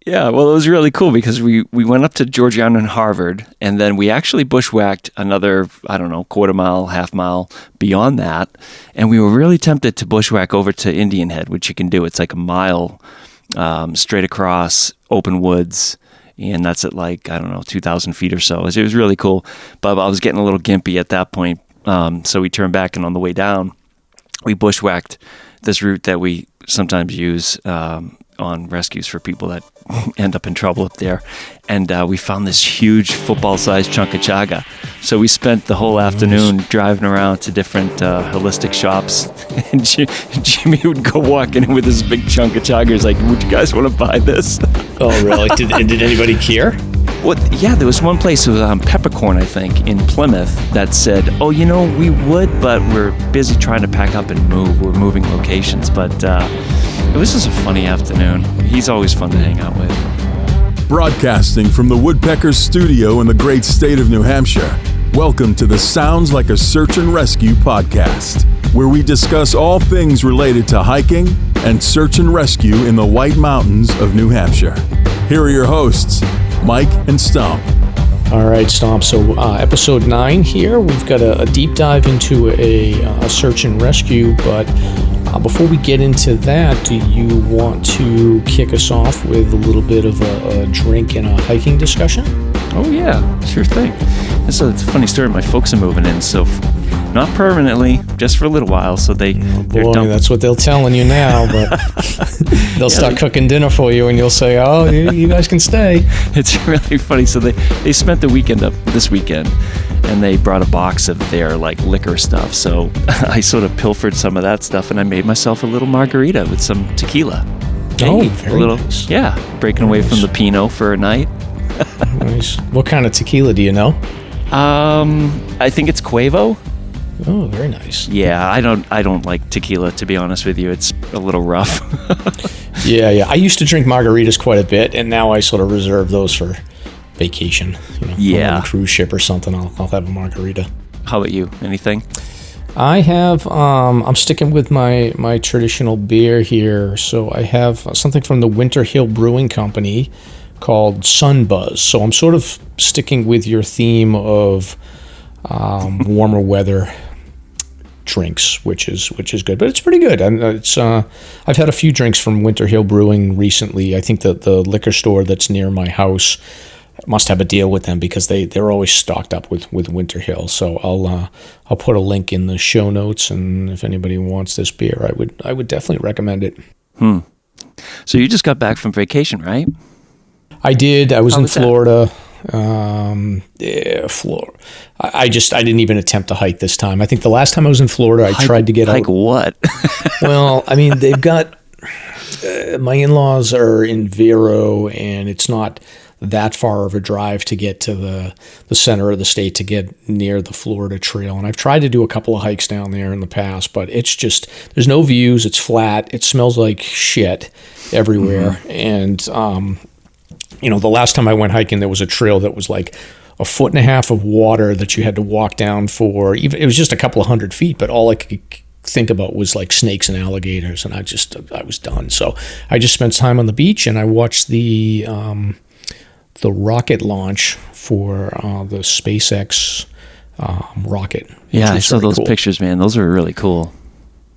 Yeah, well, it was really cool because we went up to Georgiana and Harvard, and then we actually bushwhacked another, I don't know, quarter mile, half mile beyond that, and we were really tempted to bushwhack over to Indian Head, which you can do. It's like a mile straight across open woods, and that's at like, I don't know, 2,000 feet or so. It was really cool, but I was getting a little gimpy at that point, so we turned back, and on the way down, we bushwhacked this route that we sometimes use on rescues for people that end up in trouble up there. And we found this huge football-sized chunk of chaga. So we spent the whole afternoon driving around to different holistic shops. And Jimmy would go walking in with this big chunk of chaga. He's like, would you guys want to buy this? Oh, really? Did anybody care? What? Yeah, there was one place, it was Peppercorn, I think, in Plymouth, that said, oh, we would, but we're busy trying to pack up and move. We're moving locations. But it was just a funny afternoon. He's always fun to hang out with. Broadcasting from the Woodpeckers studio in the great state of New Hampshire, welcome to the Sounds Like a Search and Rescue podcast, where we discuss all things related to hiking and search and rescue in the White Mountains of New Hampshire. Here are your hosts, Mike and Stomp. All right, Stomp. So episode 9 here, we've got a deep dive into a search and rescue, but before we get into that, do you want to kick us off with a little bit of a drink and a hiking discussion? Oh, yeah, sure thing. It's a funny story. My folks are moving in, so not permanently, just for a little while. So they're dumping. That's what they're telling you now, but they'll start cooking dinner for you, and you'll say, oh, you guys can stay. It's really funny. So they spent the weekend up this weekend, and they brought a box of their liquor stuff. So I sort of pilfered some of that stuff, and I made myself a little margarita with some tequila. Oh, very nice. Yeah, breaking away from the Pinot for a night. Nice. What kind of tequila do you know? I think it's Cuervo. Oh, very nice. Yeah, I don't like tequila, to be honest with you. It's a little rough. Yeah. I used to drink margaritas quite a bit, and now I sort of reserve those for vacation. On a cruise ship or something, I'll have a margarita. How about you? Anything? I have, I'm sticking with my traditional beer here. So I have something from the Winter Hill Brewing Company called Sunbuzz. So I'm sort of sticking with your theme of warmer weather drinks, which is good, but it's pretty good. I've had a few drinks from Winter Hill Brewing recently. I think that the liquor store that's near my house must have a deal with them because they're always stocked up with Winter Hill. So I'll put a link in the show notes, and if anybody wants this beer, I would definitely recommend it. So you just got back from vacation, right? I did. I was in Florida. Florida. I didn't even attempt to hike this time. I think the last time I was in Florida, I tried to get out. Hike what? Well, I mean, they've got my in-laws are in Vero, and it's not that far of a drive to get to the center of the state to get near the Florida Trail. And I've tried to do a couple of hikes down there in the past, but it's just, there's no views. It's flat. It smells like shit everywhere. Mm-hmm. And, the last time I went hiking, there was a trail that was like 1.5 feet of water that you had to walk down for. It was just a couple of 100 feet, but all I could think about was like snakes and alligators, and I was done. So I just spent time on the beach, and I watched the rocket launch for the SpaceX rocket. Yeah, I saw those pictures, man. Those are really cool.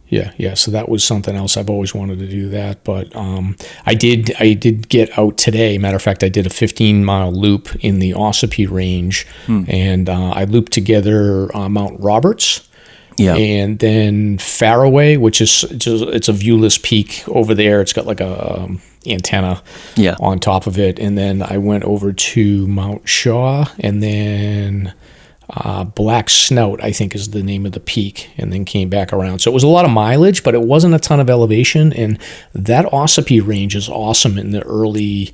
Yeah. So that was something else. I've always wanted to do that, but I did get out today. Matter of fact, I did a 15-mile loop in the Ossipee range, and I looped together Mount Roberts. Yeah, and then Faraway, which is it's a viewless peak over there. It's got like a antenna on top of it, and then I went over to Mount Shaw, and then Black Snout, I think, is the name of the peak, and then came back around. So it was a lot of mileage, but it wasn't a ton of elevation. And that Ossipee range is awesome in the early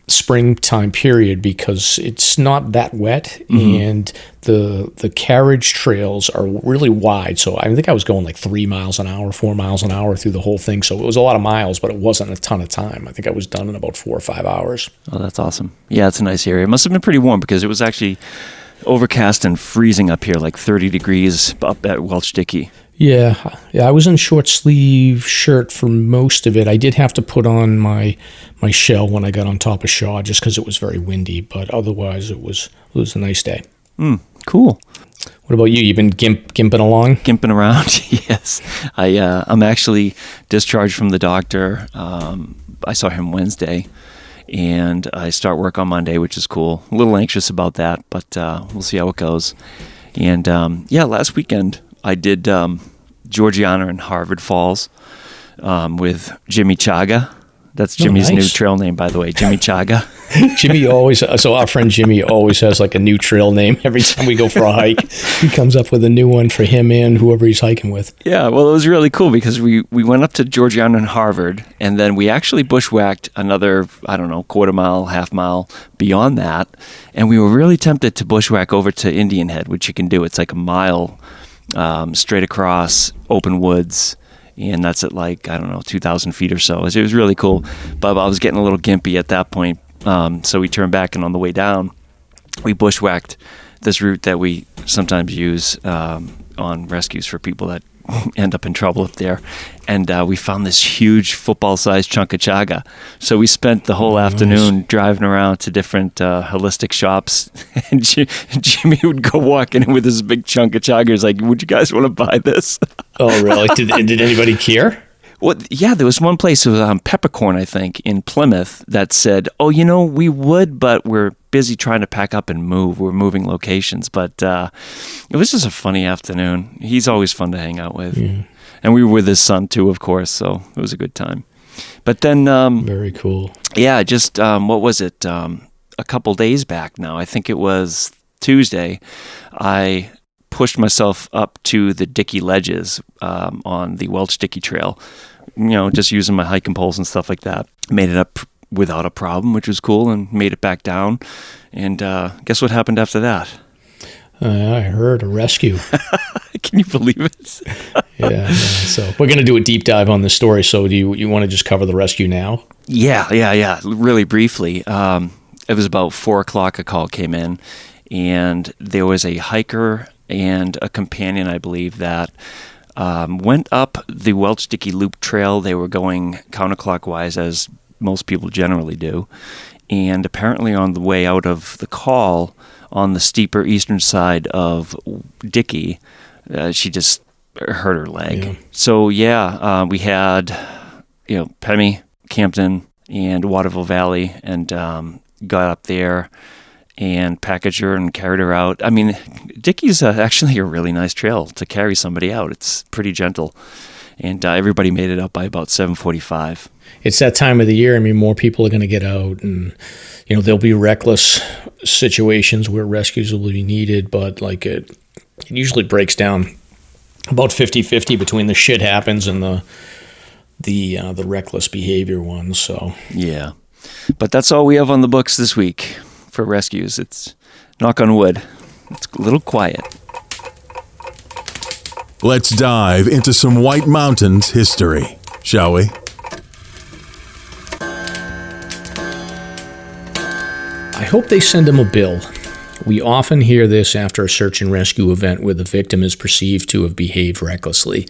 springtime period because it's not that wet, and the carriage trails are really wide. So I think I was going like 3 miles an hour, 4 miles an hour through the whole thing. So it was a lot of miles, but it wasn't a ton of time. I think I was done in about 4 or 5 hours. Oh, that's awesome. Yeah, it's a nice area. It must have been pretty warm because it was actually overcast and freezing up here, like 30 degrees up at Welch, Dickey. Yeah, I was in short sleeve shirt for most of it. I did have to put on my shell when I got on top of Shaw just because it was very windy, but otherwise it was a nice day. Cool. What about you? You've been gimping along? Gimping around, yes. I'm actually discharged from the doctor. I saw him Wednesday, and I start work on Monday, which is cool. A little anxious about that, but we'll see how it goes. And last weekend I did Georgiana and Harvard Falls with Jimmy Chaga. That's Jimmy's new trail name, by the way, Jimmy Chaga. So our friend Jimmy always has like a new trail name every time we go for a hike. He comes up with a new one for him and whoever he's hiking with. Yeah, well, it was really cool because we went up to Georgiana and Harvard, and then we actually bushwhacked another, quarter mile, half mile beyond that, and we were really tempted to bushwhack over to Indian Head, which you can do. It's like a mile straight across open woods, and that's at 2,000 feet or so. It was really cool, but I was getting a little gimpy at that point, so we turned back, and on the way down, we bushwhacked this route that we sometimes use on rescues for people that end up in trouble up there, and we found this huge football-sized chunk of chaga. So we spent the whole afternoon driving around to different holistic shops, and Jimmy would go walking in with this big chunk of chaga. He's like, "Would you guys want to buy this?" Oh, really? Did anybody care? Well, yeah, there was one place, it was Peppercorn, I think, in Plymouth, that said, we would, but we're busy trying to pack up and move. We're moving locations. But it was just a funny afternoon. He's always fun to hang out with. Yeah. And we were with his son, too, of course, so it was a good time. But then... very cool. Yeah, just, what was it? A couple days back now, I think it was Tuesday, I pushed myself up to the Dickey ledges on the Welch Dickey Trail, just using my hiking poles and stuff like that. Made it up without a problem, which was cool, and made it back down. And guess what happened after that? I heard a rescue. Can you believe it? Yeah. So we're going to do a deep dive on this story. So do you want to just cover the rescue now? Yeah. Really briefly. It was about 4:00 a call came in, and there was a hiker and a companion, I believe, that went up the Welch Dickey Loop Trail. They were going counterclockwise, as most people generally do. And apparently on the way out of the call, on the steeper eastern side of Dickey, she just hurt her leg. Yeah. So, we had, Pemmy, Campton, and Waterville Valley, and got up there and packaged her and carried her out. I mean, Dickey's actually a really nice trail to carry somebody out. It's pretty gentle. And everybody made it up by about 7:45. It's that time of the year. I mean, more people are going to get out, and, there'll be reckless situations where rescues will be needed, but it usually breaks down about 50-50 between the shit happens and the reckless behavior ones. So yeah. But that's all we have on the books this week for rescues. It's, knock on wood, it's a little quiet. Let's dive into some White Mountains history, shall we? I hope they send him a bill. We often hear this after a search and rescue event where the victim is perceived to have behaved recklessly.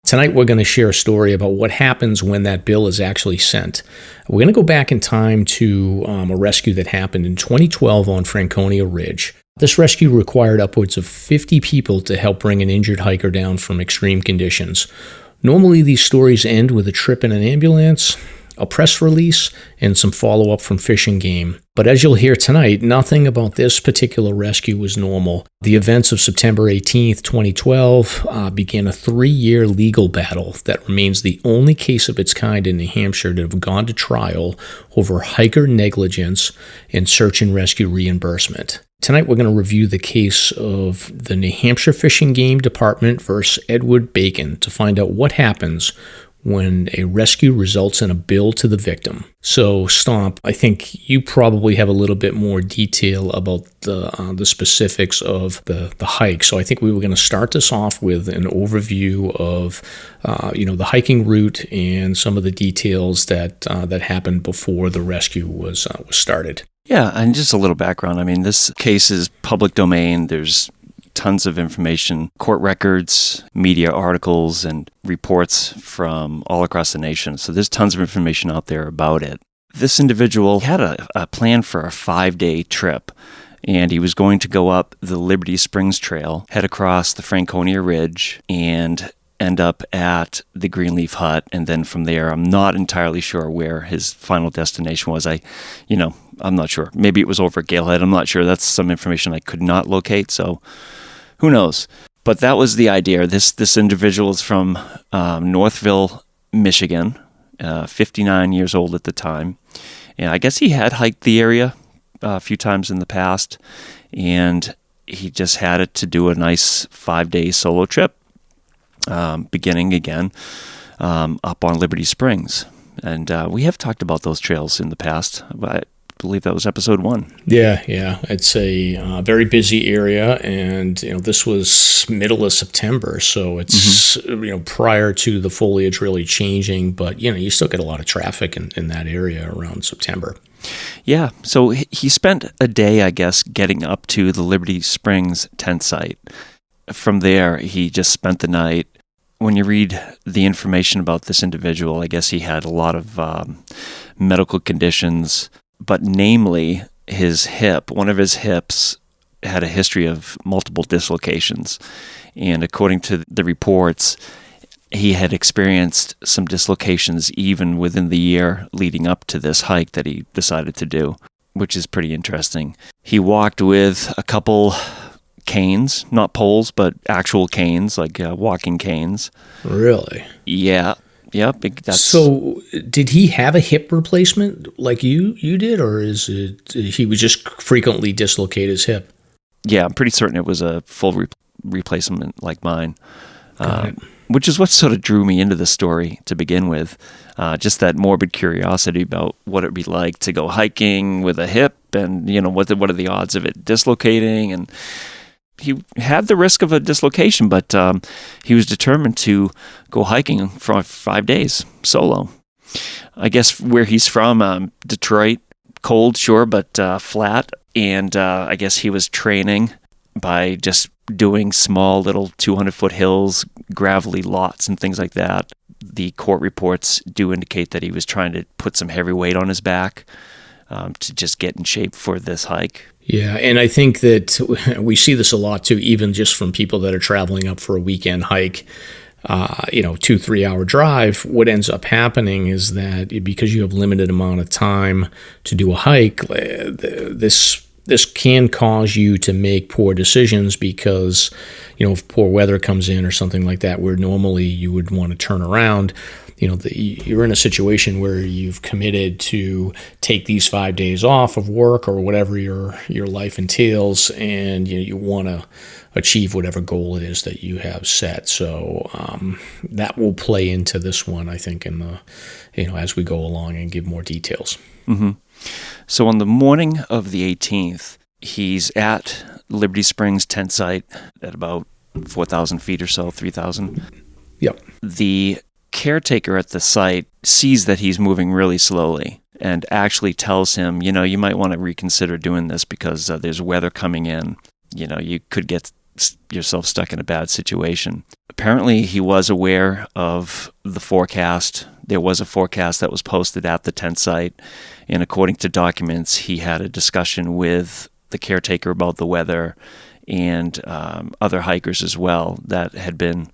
Tonight we're going to share a story about what happens when that bill is actually sent. We're going to go back in time to a rescue that happened in 2012 on Franconia Ridge. This rescue required upwards of 50 people to help bring an injured hiker down from extreme conditions. Normally these stories end with a trip in an ambulance, a press release, and some follow-up from Fish and Game. But as you'll hear tonight, nothing about this particular rescue was normal. The events of September 18th, 2012 began a 3-year legal battle that remains the only case of its kind in New Hampshire to have gone to trial over hiker negligence and search and rescue reimbursement. Tonight we're going to review the case of the New Hampshire Fish and Game Department versus Edward Bacon to find out what happens when a rescue results in a bill to the victim. So, Stomp, I think you probably have a little bit more detail about the specifics of the hike. So I think we were going to start this off with an overview of the hiking route and some of the details that happened before the rescue was started. Yeah, and just a little background. I mean, this case is public domain. There's tons of information, court records, media articles, and reports from all across the nation. So there's tons of information out there about it. This individual had a plan for a 5-day trip, and he was going to go up the Liberty Springs Trail, head across the Franconia Ridge, and end up at the Greenleaf Hut. And then from there, I'm not entirely sure where his final destination was. I'm not sure. Maybe it was over at Galehead. I'm not sure. That's some information I could not locate, so who knows? But that was the idea. This individual is from Northville, Michigan, 59 years old at the time. And I guess he had hiked the area a few times in the past, and he just had it to do a nice 5-day solo trip, beginning again up on Liberty Springs. And we have talked about those trails in the past. I believe that was episode 1. Yeah. It's a very busy area, and this was middle of September, so it's prior to the foliage really changing. But you still get a lot of traffic in that area around September. Yeah, so he spent a day, I guess, getting up to the Liberty Springs tent site. From there, he just spent the night. When you read the information about this individual, I guess he had a lot of medical conditions, but namely his hip. One of his hips had a history of multiple dislocations. And according to the reports, he had experienced some dislocations even within the year leading up to this hike that he decided to do, which is pretty interesting. He walked with a couple canes, not poles, but actual canes, like walking canes. Really? Yeah. Yep. So did he have a hip replacement like you did, or is it he would just frequently dislocate his hip? Yeah, I'm pretty certain it was a full replacement like mine. Got it. Which is what sort of drew me into the story to begin with. Just that morbid curiosity about what it'd be like to go hiking with a hip, and what are the odds of it dislocating. And he had the risk of a dislocation, but he was determined to go hiking for 5 days solo. I guess where he's from, Detroit, cold, sure, but flat. And I guess he was training by just doing small little 200-foot hills, gravelly lots, and things like that. The court reports do indicate that he was trying to put some heavy weight on his back to just get in shape for this hike. Yeah, and I think that we see this a lot too, even just from people that are traveling up for a weekend hike. 2-3 hour drive. What ends up happening is that because you have limited amount of time to do a hike, this can cause you to make poor decisions because, if poor weather comes in or something like that, where normally you would want to turn around, you're in a situation where you've committed to take these 5 days off of work or whatever your life entails, and you want to achieve whatever goal it is that you have set. So that will play into this one, I think, in the as we go along and give more details. Mm-hmm. So on the morning of the 18th, he's at Liberty Springs tent site at about 4,000 feet or so, 3,000. Yep. The caretaker at the site sees that he's moving really slowly and actually tells him, you might want to reconsider doing this because there's weather coming in. You could get yourself stuck in a bad situation. Apparently, he was aware of the forecast. There was a forecast that was posted at the tent site, and according to documents, he had a discussion with the caretaker about the weather and other hikers as well that had been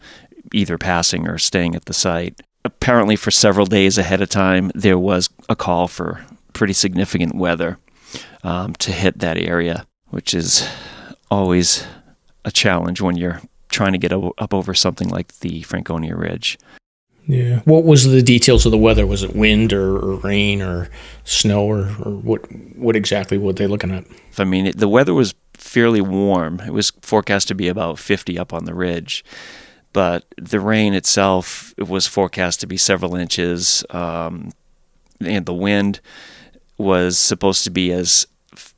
either passing or staying at the site. Apparently, for several days ahead of time, there was a call for pretty significant weather to hit that area, which is always a challenge when you're trying to get up over something like the Franconia Ridge. Yeah. What was the details of the weather? Was it wind or rain or snow or what exactly were they looking at? I mean, the weather was fairly warm. It was forecast to be about 50 up on the ridge. But the rain itself, it was forecast to be several inches. And the wind was supposed to be as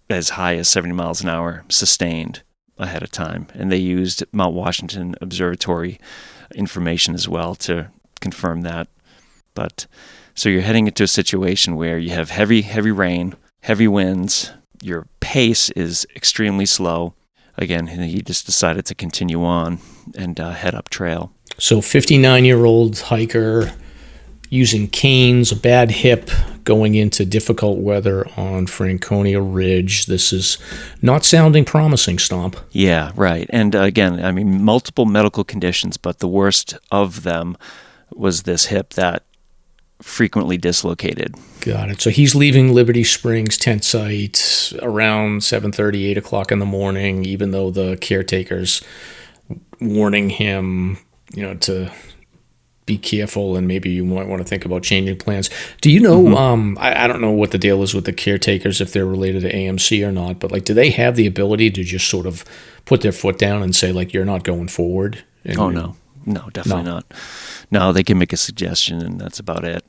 high as 70 miles an hour sustained ahead of time. And they used Mount Washington Observatory information as well to confirm that. But so you're heading into a situation where you have heavy rain, heavy winds. Your pace is extremely slow. again, he just decided to continue on and head up trail. So 59-year-old hiker using canes, a bad hip, going into difficult weather on Franconia Ridge. This is not sounding promising, Stomp. Yeah, right. And again, I mean, multiple medical conditions, but the worst of them was this hip that frequently dislocated. Got it. So he's leaving Liberty Springs tent site around 7:30, 8 o'clock in the morning, even though the caretaker's warning him, to be careful and maybe you might want to think about changing plans. Do you know, I don't know what the deal is with the caretakers, if they're related to AMC or not, but do they have the ability to just sort of put their foot down and say, you're not going forward? No, definitely not. No, they can make a suggestion and that's about it.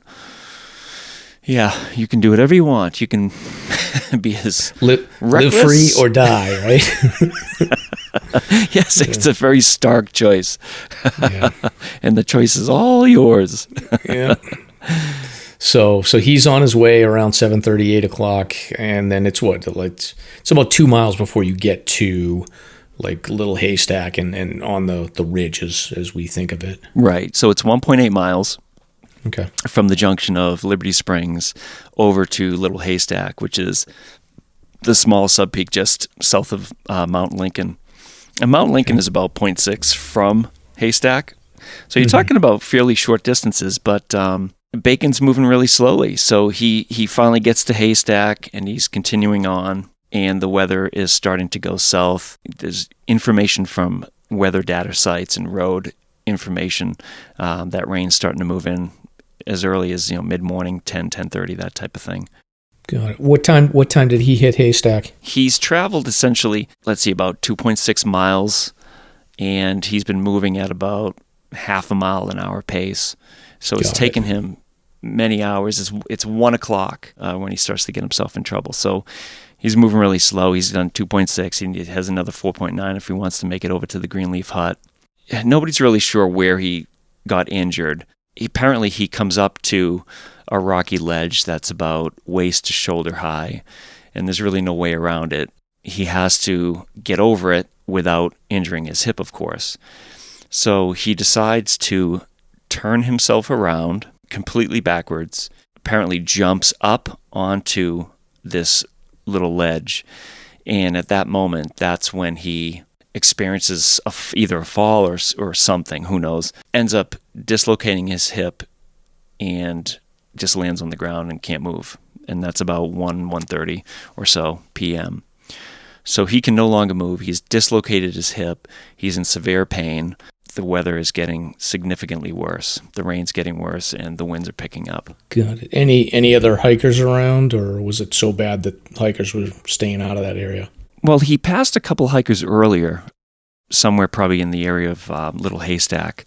Yeah, you can do whatever you want. You can be as live free or die, right? Yes, it's a very stark choice. Yeah. And the choice is all yours. Yeah. So he's on his way around 7:30, 8 o'clock, and then it's it's about 2 miles before you get to Little Haystack and on the ridge as we think of it. Right. So it's 1.8 miles. Okay. From the junction of Liberty Springs over to Little Haystack, which is the small subpeak just south of Mount Lincoln. And Mount Lincoln is about 0.6 from Haystack. So you're talking about fairly short distances, but Bacon's moving really slowly. So he finally gets to Haystack and he's continuing on, and the weather is starting to go south. There's information from weather data sites and road information that rain's starting to move in as early as mid-morning, 10:30, that type of thing. Got it. What time did he hit Haystack? He's traveled essentially, about 2.6 miles, and he's been moving at about half a mile an hour pace. So it's taken him many hours. It's 1 o'clock when he starts to get himself in trouble. So he's moving really slow. He's done 2.6. He has another 4.9 if he wants to make it over to the Greenleaf Hut. Nobody's really sure where he got injured. Apparently he comes up to a rocky ledge that's about waist to shoulder high, and there's really no way around it. He has to get over it without injuring his hip, of course. So he decides to turn himself around completely backwards, apparently jumps up onto this little ledge, and at that moment, that's when he experiences either a fall or something, who knows, ends up dislocating his hip and just lands on the ground and can't move. And that's about 1:30 or so p.m. So he can no longer move. He's dislocated his hip. He's in severe pain. The weather is getting significantly worse. The rain's getting worse and the winds are picking up. Got it. Any other hikers around, or was it so bad that hikers were staying out of that area? Well, he passed a couple hikers earlier, somewhere probably in the area of Little Haystack.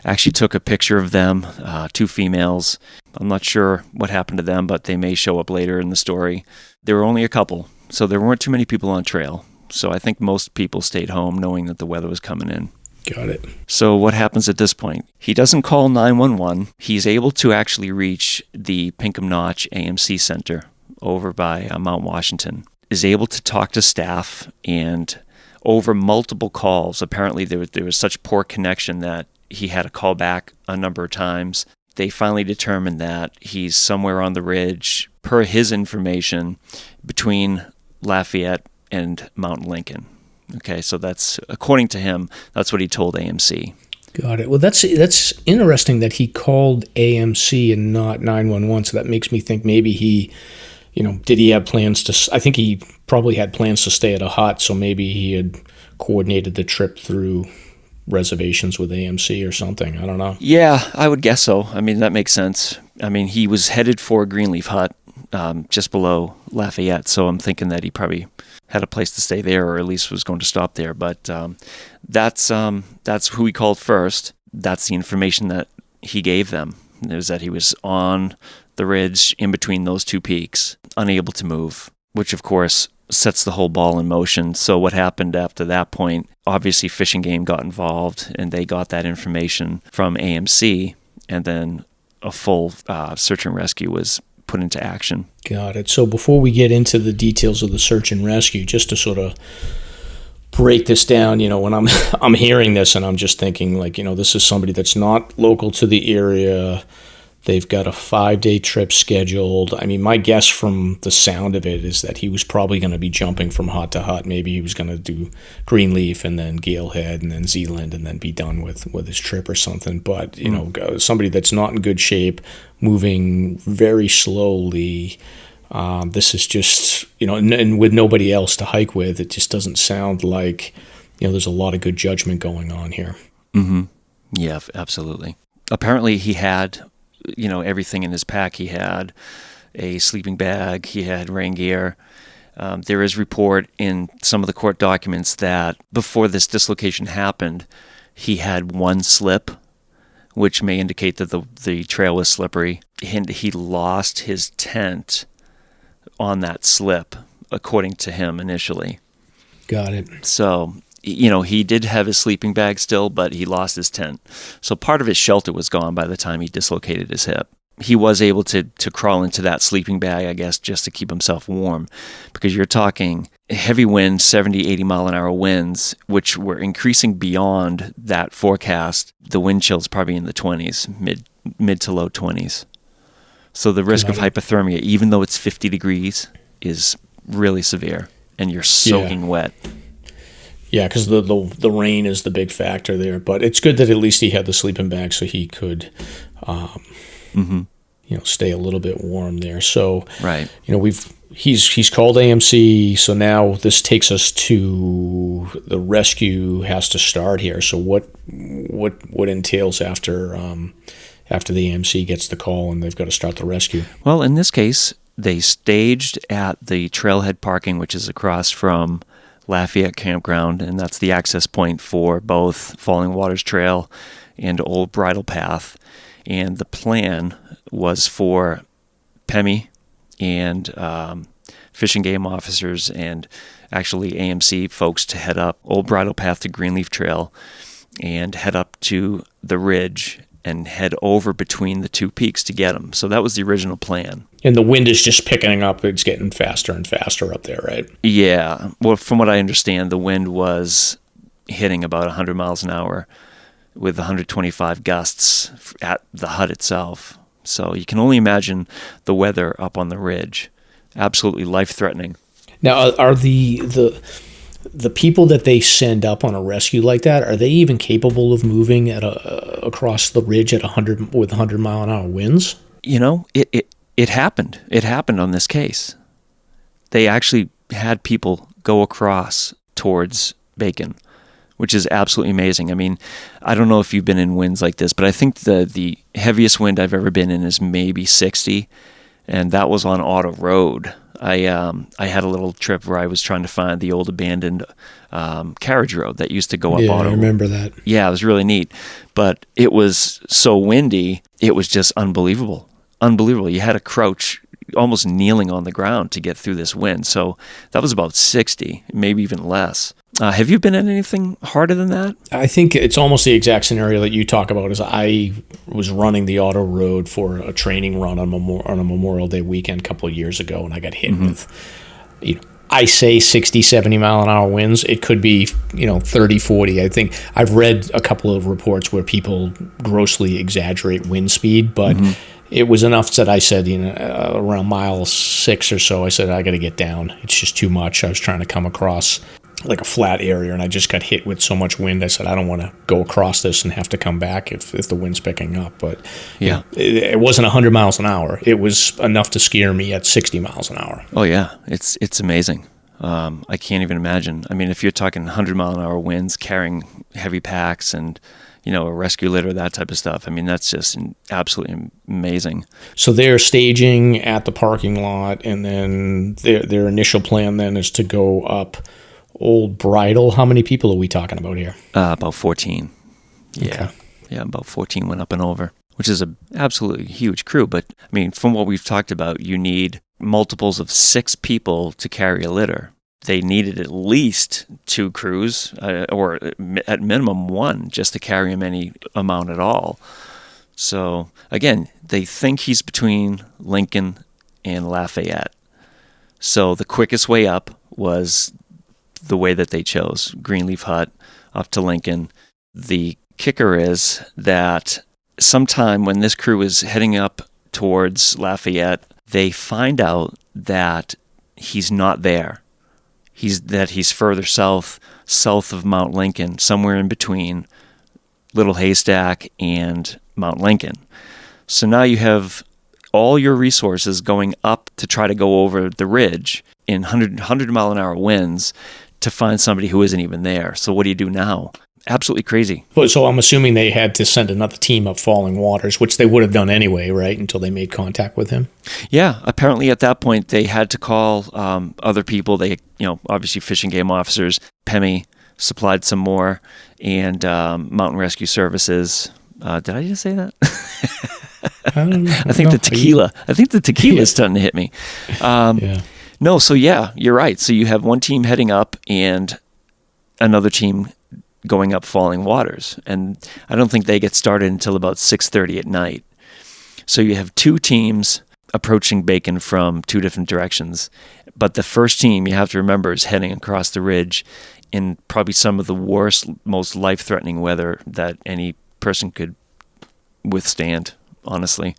Actually took a picture of them, 2 females. I'm not sure what happened to them, but they may show up later in the story. There were only a couple, so there weren't too many people on trail. So I think most people stayed home knowing that the weather was coming in. Got it. So what happens at this point? He doesn't call 911. He's able to actually reach the Pinkham Notch AMC Center over by Mount Washington. Is able to talk to staff, and over multiple calls, apparently there was such poor connection that he had to call back a number of times. They finally determined that he's somewhere on the ridge, per his information, between Lafayette and Mount Lincoln. Okay, so that's, according to him, that's what he told AMC. Got it. Well, that's interesting that he called AMC and not 911, so that makes me think maybe he, did he have plans to, I think he probably had plans to stay at a hut, so maybe he had coordinated the trip through reservations with AMC or something. I don't know. Yeah, I would guess so. I mean, that makes sense. I mean, he was headed for Greenleaf Hut just below Lafayette, so I'm thinking that he probably had a place to stay there, or at least was going to stop there. But that's who he called first. That's the information that he gave them. It was that he was on the ridge in between those 2 peaks, unable to move, which of course sets the whole ball in motion. So what happened after that point, obviously Fish and Game got involved, and they got that information from AMC, and then a full search and rescue was put into action. Got it. So before we get into the details of the search and rescue, just to sort of break this down, when I'm hearing this and I'm just thinking like, this is somebody that's not local to the area. They've got a 5-day trip scheduled. I mean, my guess from the sound of it is that he was probably going to be jumping from hut to hut. Maybe he was going to do Greenleaf and then Galehead and then Zealand and then be done with his trip or something. But, somebody that's not in good shape, moving very slowly. This is just, and with nobody else to hike with, it just doesn't sound like, there's a lot of good judgment going on here. Mm-hmm. Yeah, absolutely. Apparently he had, everything in his pack. He had a sleeping bag, he had rain gear. There is report in some of the court documents that before this dislocation happened, he had one slip, which may indicate that the trail was slippery. And he lost his tent on that slip, according to him initially. Got it. So, he did have his sleeping bag still, but he lost his tent. So part of his shelter was gone by the time he dislocated his hip. He was able to crawl into that sleeping bag, I guess, just to keep himself warm, because you're talking heavy winds, 70, 80 mile an hour winds, which were increasing beyond that forecast. The wind chill is probably in the 20s, mid to low 20s. So the risk of hypothermia, even though it's 50 degrees, is really severe, and you're soaking wet. Yeah, because the rain is the big factor there. But it's good that at least he had the sleeping bag so he could, stay a little bit warm there. So, right. He's called AMC. So now this takes us to the rescue has to start here. So what entails after the AMC gets the call and they've got to start the rescue? Well, in this case, they staged at the trailhead parking, which is across from Lafayette Campground, and that's the access point for both Falling Waters Trail and Old Bridle Path. And the plan was for PEMI and Fish and Game officers and actually AMC folks to head up Old Bridle Path to Greenleaf Trail and head up to the ridge and head over between the two peaks to get them. So that was the original plan. And the wind is just picking up. It's getting faster and faster up there, right? Yeah. Well, from what I understand, the wind was hitting about 100 miles an hour with 125 gusts at the hut itself. So you can only imagine the weather up on the ridge. Absolutely life-threatening. Now, are the people that they send up on a rescue like that, are they even capable of moving across the ridge at 100 mile an hour winds? It happened. It happened on this case. They actually had people go across towards Bacon, which is absolutely amazing. I mean, I don't know if you've been in winds like this, but I think the heaviest wind I've ever been in is maybe 60, and that was on Auto Road. I had a little trip where I was trying to find the old abandoned carriage road that used to go up Auto. I remember that. Yeah, it was really neat. But it was so windy, it was just unbelievable. Unbelievable. You had to crouch almost kneeling on the ground to get through this wind. So that was about 60, maybe even less. Have you been in anything harder than that? I think it's almost the exact scenario that you talk about. Is I was running the Auto Road for a training run on a Memorial Day weekend a couple of years ago, and I got hit with, I say 60, 70 mile an hour winds. It could be, 30, 40. I think I've read a couple of reports where people grossly exaggerate wind speed, but it was enough that I said, around mile 6 or so, I said, I got to get down. It's just too much. I was trying to come across like a flat area, and I just got hit with so much wind. I said, I don't want to go across this and have to come back if the wind's picking up. But yeah, it wasn't 100 miles an hour. It was enough to scare me at 60 miles an hour. Oh yeah, it's amazing. I can't even imagine. I mean, if you're talking 100 mile an hour winds, carrying heavy packs and a rescue litter, that type of stuff. I mean, that's just absolutely amazing. So they're staging at the parking lot, and then their initial plan then is to go up Old Bridle. How many people are we talking about here? About 14. Yeah. Okay. Yeah, about 14 went up and over, which is an absolutely huge crew. But, I mean, from what we've talked about, you need multiples of 6 people to carry a litter. They needed at least 2 crews, or at minimum 1, just to carry him any amount at all. So, again, they think he's between Lincoln and Lafayette. So the quickest way up was the way that they chose, Greenleaf Hut up to Lincoln. The kicker is that sometime when this crew is heading up towards Lafayette, they find out that he's not there. He's further south of Mount Lincoln, somewhere in between Little Haystack and Mount Lincoln. So now you have all your resources going up to try to go over the ridge in 100 mile an hour winds to find somebody who isn't even there. So what do you do now? Absolutely crazy. So I'm assuming they had to send another team up Falling Waters, which they would have done anyway, right, until they made contact with him? Yeah, apparently at that point they had to call other people. They, obviously fishing game officers. PEMI supplied some more, and Mountain Rescue Services. Did I just say that? I think the tequila. I think the tequila is starting to hit me. No, so yeah, you're right. So you have one team heading up and another team going up Falling Waters, and I don't think they get started until about 6:30 at night. So you have two teams approaching Bacon from two different directions, but the first team, you have to remember, is heading across the ridge in probably some of the worst, most life-threatening weather that any person could withstand, honestly.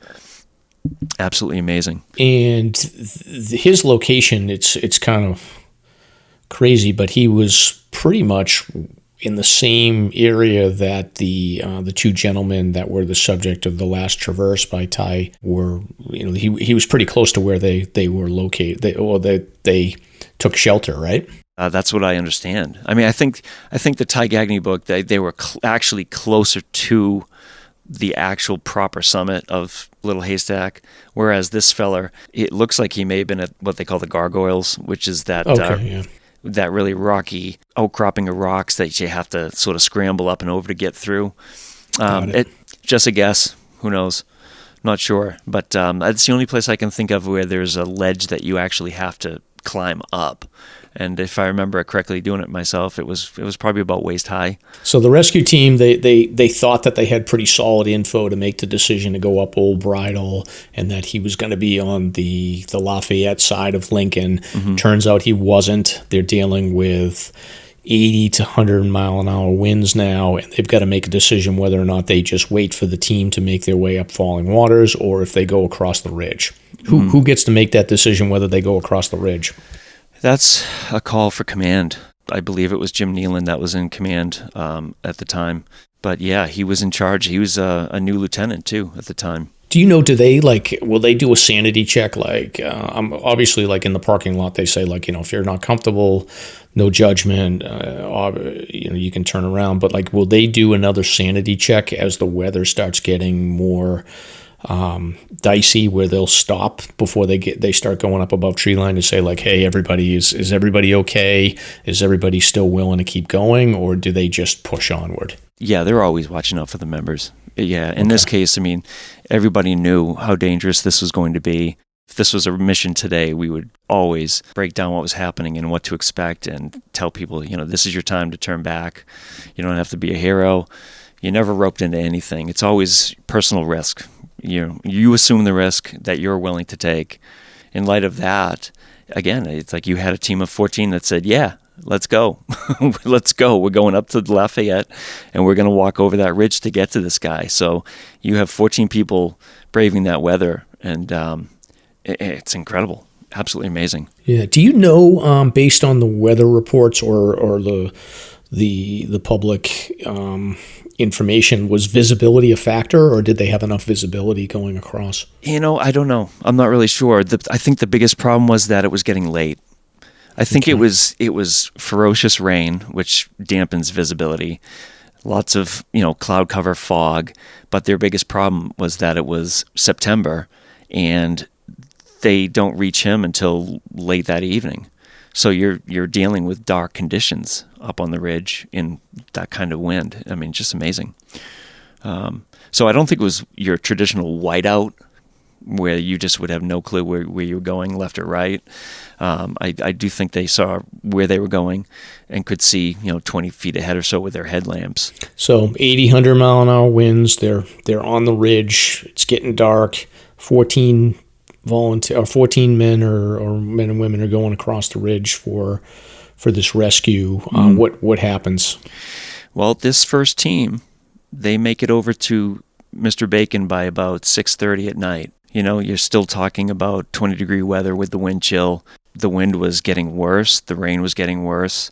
Absolutely amazing. And his location, it's kind of crazy, but he was pretty much in the same area that the two gentlemen that were the subject of the last traverse by Ty were. He was pretty close to where they were located. They took shelter, right? That's what I understand. I mean, I think the Ty Gagne book, they were actually closer to the actual proper summit of Little Haystack, whereas this feller, it looks like he may have been at what they call the gargoyles, which is that that really rocky outcropping of rocks that you have to sort of scramble up and over to get through. Just a guess. Who knows? Not sure. But that's the only place I can think of where there's a ledge that you actually have to climb up. And if I remember it correctly, doing it myself, it was probably about waist high. So the rescue team, they thought that they had pretty solid info to make the decision to go up Old Bridle, and that he was going to be on the Lafayette side of Lincoln. Mm-hmm. Turns out he wasn't. They're dealing with 80 to 100 mile an hour winds now, and they've got to make a decision whether or not they just wait for the team to make their way up Falling Waters, or if they go across the ridge. Mm-hmm. Who gets to make that decision whether they go across the ridge? That's a call for command. I believe it was Jim Nealon that was in command at the time. But yeah, he was in charge. He was a new lieutenant too at the time. Do you know, will they do a sanity check? Obviously, in the parking lot, they say, if you're not comfortable, no judgment, you can turn around. But will they do another sanity check as the weather starts getting more dicey, where they'll stop before they start going up above tree line to say, hey, everybody, is everybody okay? Is everybody still willing to keep going, or do they just push onward? Yeah, they're always watching out for the members. Yeah, in this case, I mean, everybody knew how dangerous this was going to be. If this was a mission today, we would always break down what was happening and what to expect and tell people, this is your time to turn back. You don't have to be a hero. You're never roped into anything. It's always personal risk. You assume the risk that you're willing to take. In light of that, again, it's like you had a team of 14 that said, yeah, let's go. Let's go. We're going up to Lafayette, and we're going to walk over that ridge to get to this guy. So you have 14 people braving that weather, and it's incredible. Absolutely amazing. Yeah. Do you know, based on the weather reports or the public information, was visibility a factor, or did they have enough visibility going across? I don't know. I'm not really sure. I think the biggest problem was that it was getting late. I think it was ferocious rain, which dampens visibility. Lots of cloud cover, fog, but their biggest problem was that it was September, and they don't reach him until late that evening. So you're dealing with dark conditions up on the ridge in that kind of wind. I mean, just amazing. So I don't think it was your traditional whiteout where you just would have no clue where you were going, left or right. I do think they saw where they were going and could see 20 feet ahead or so with their headlamps. So 80, 100 mile an hour winds. They're on the ridge. It's getting dark. 14 men or men and women are going across the ridge for for this rescue. What happens? Well, this first team, they make it over to Mr. Bacon by about 6:30 at night. You're still talking about 20-degree weather with the wind chill. The wind was getting worse. The rain was getting worse.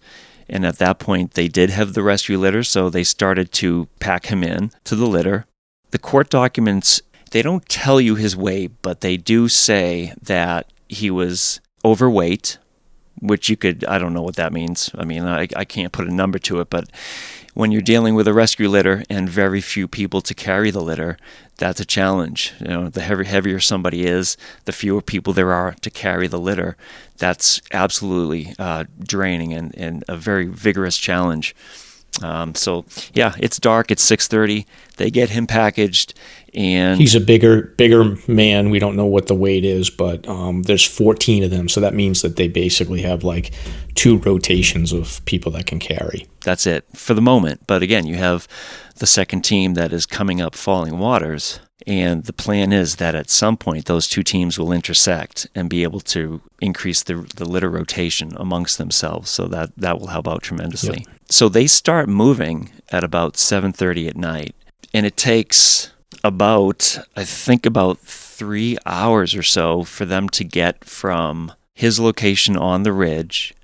And at that point, they did have the rescue litter, so they started to pack him in to the litter. The court documents, they don't tell you his weight, but they do say that he was overweight, which I don't know what that means. I mean, I can't put a number to it, but when you're dealing with a rescue litter and very few people to carry the litter, that's a challenge. The heavier somebody is, the fewer people there are to carry the litter. That's absolutely draining and a very vigorous challenge. So yeah, it's dark. It's 6:30. They get him packaged, and he's a bigger man. We don't know what the weight is, but there's 14 of them, so that means that they basically have like 2 rotations of people that can carry. That's it for the moment. But again, you have the second team that is coming up Falling Waters, and the plan is that at some point those 2 teams will intersect and be able to increase the litter rotation amongst themselves. So that will help out tremendously. Yep. So they start moving at about 7:30 at night, and it takes about 3 hours or so for them to get from his location on the ridge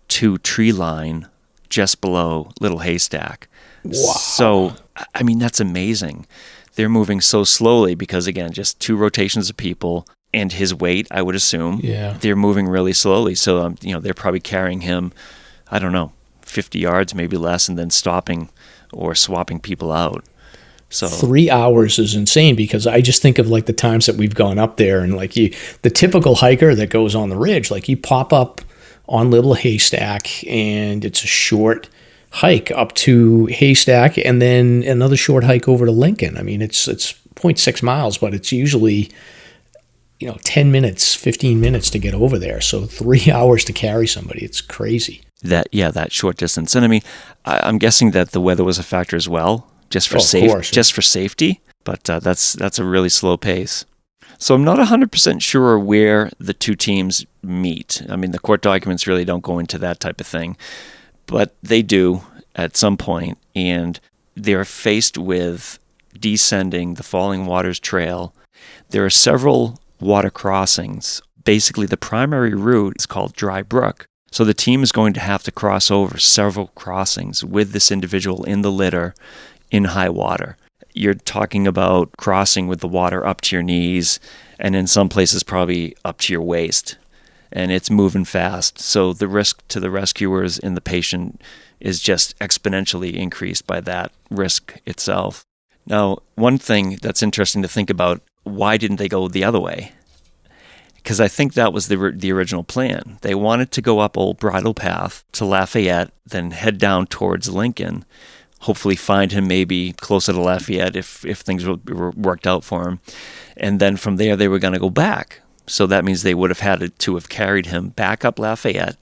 to tree line just below Little Haystack. Wow. So, I mean, that's amazing. They're moving so slowly because, again, just 2 rotations of people and his weight, I would assume. Yeah. They're moving really slowly. So, they're probably carrying him, 50 yards, maybe less, and then stopping or swapping people out. So 3 hours is insane, because I just think of like the times that we've gone up there, and like the typical hiker that goes on the ridge, like you pop up on Little Haystack and it's a short hike up to Haystack and then another short hike over to Lincoln. I mean, it's 0.6 miles, but it's usually 10 minutes, 15 minutes to get over there. So 3 hours to carry somebody. It's crazy. That short distance. And I mean, I'm guessing that the weather was a factor as well, just for safety. But that's a really slow pace. So I'm not 100% sure where the 2 teams meet. I mean, the court documents really don't go into that type of thing, but they do at some point, and they're faced with descending the Falling Waters Trail. There are several water crossings. Basically, the primary route is called Dry Brook. So the team is going to have to cross over several crossings with this individual in the litter in high water. You're talking about crossing with the water up to your knees, and in some places probably up to your waist. And it's moving fast. So the risk to the rescuers and the patient is just exponentially increased by that risk itself. Now, one thing that's interesting to think about, why didn't they go the other way? Because I think that was the original plan. They wanted to go up Old Bridle Path to Lafayette, then head down towards Lincoln, hopefully find him maybe closer to Lafayette if things were worked out for him. And then from there, they were going to go back. So that means they would have had to have carried him back up Lafayette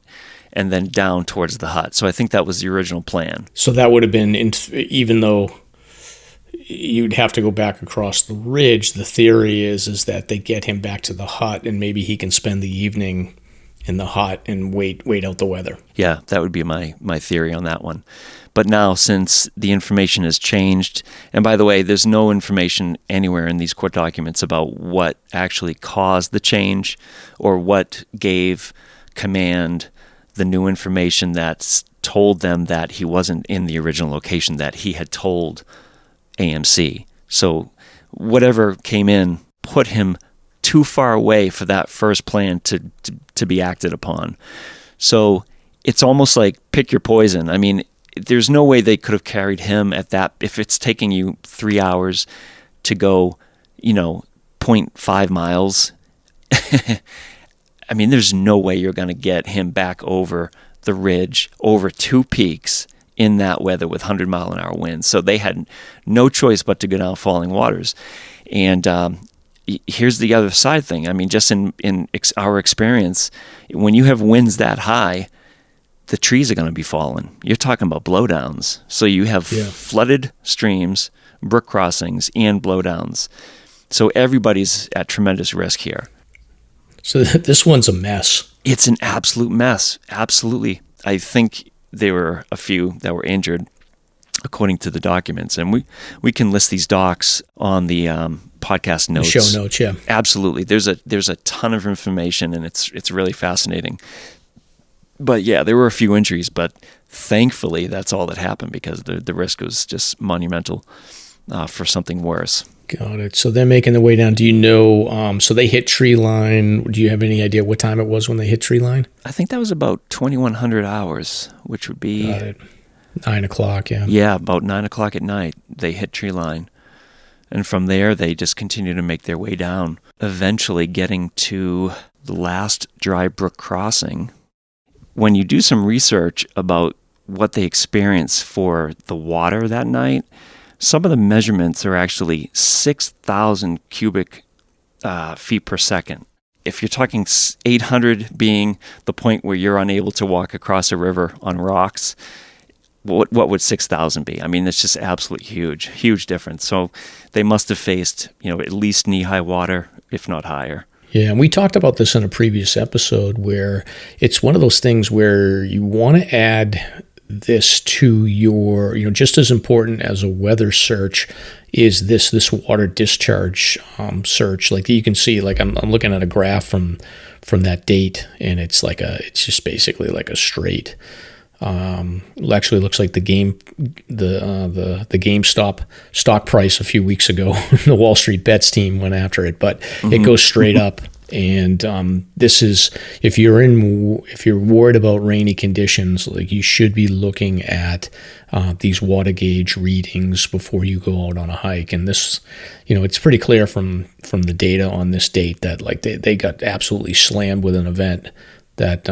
and then down towards the hut. So I think that was the original plan. So that would have been, even though you'd have to go back across the ridge, the theory is that they get him back to the hut and maybe he can spend the evening in the hut and wait out the weather. Yeah, that would be my theory on that one. But now, since the information has changed, and by the way, there's no information anywhere in these court documents about what actually caused the change or what gave command the new information that told them that he wasn't in the original location that he had told AMC. So whatever came in put him too far away for that first plan to be acted upon. So it's almost like pick your poison. I mean, there's no way they could have carried him at that. If it's taking you 3 hours to go, 0.5 miles, I mean, there's no way you're going to get him back over the ridge, over 2 peaks in that weather with 100-mile-an-hour winds. So they had no choice but to go down Falling Waters. And here's the other side thing. I mean, just in our experience, when you have winds that high, the trees are going to be falling. You're talking about blowdowns. So you have flooded streams, brook crossings, and blowdowns. So everybody's at tremendous risk here. So this one's a mess. It's an absolute mess. Absolutely. I think there were a few that were injured, according to the documents. And we can list these docs on the podcast notes. Show notes, yeah. Absolutely. There's a ton of information, and it's really fascinating. But yeah, there were a few injuries, but thankfully that's all that happened, because the risk was just monumental for something worse. Got it. So they're making their way down. Do you know, so they hit tree line. Do you have any idea what time it was when they hit tree line? I think that was about 2100 hours, which would be... Got it. 9 o'clock, yeah. Yeah, about 9 o'clock at night, they hit tree line. And from there, they just continue to make their way down, eventually getting to the last dry brook crossing. When you do some research about what they experience for the water that night, some of the measurements are actually 6,000 cubic feet per second. If you're talking 800 being the point where you're unable to walk across a river on rocks, what would 6,000 be? I mean, it's just absolutely huge difference. So they must have faced, at least knee-high water, if not higher. Yeah, and we talked about this in a previous episode, where it's one of those things where you want to add this to your, just as important as a weather search is this water discharge search. Like you can see, like I'm looking at a graph from that date, and it's just basically like a straight. It actually looks like the GameStop stock price a few weeks ago. The Wall Street Bets team went after it, but it goes straight up. And this is, if you're worried about rainy conditions, like you should be looking at these water gauge readings before you go out on a hike. And this, it's pretty clear from the data on this date that like they got absolutely slammed with an event that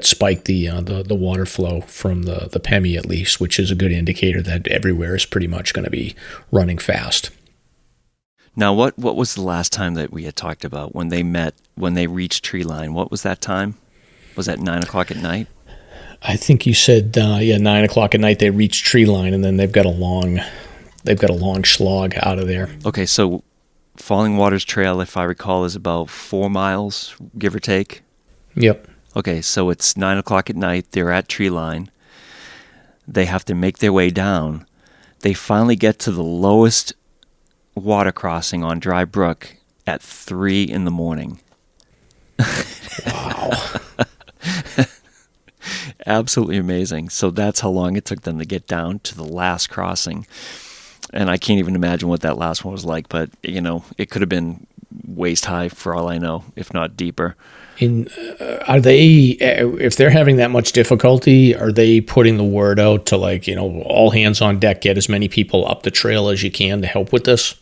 spiked the water flow from the Pemi, at least, which is a good indicator that everywhere is pretty much going to be running fast. Now, what was the last time that we had talked about when they reached tree line? What was that time? Was that 9 o'clock at night? I think you said 9 o'clock at night they reached tree line, and then they've got a long slog out of there. Okay, so Falling Waters Trail, if I recall, is about 4 miles, give or take. Yep. Okay, so it's 9 o'clock at night. They're at tree line. They have to make their way down. They finally get to the lowest water crossing on Dry Brook at 3 in the morning. Wow. Absolutely amazing. So that's how long it took them to get down to the last crossing. And I can't even imagine what that last one was like, but, it could have been waist high for all I know, if not deeper. Are they, if they're having that much difficulty, are they putting the word out to all hands on deck, get as many people up the trail as you can to help with this?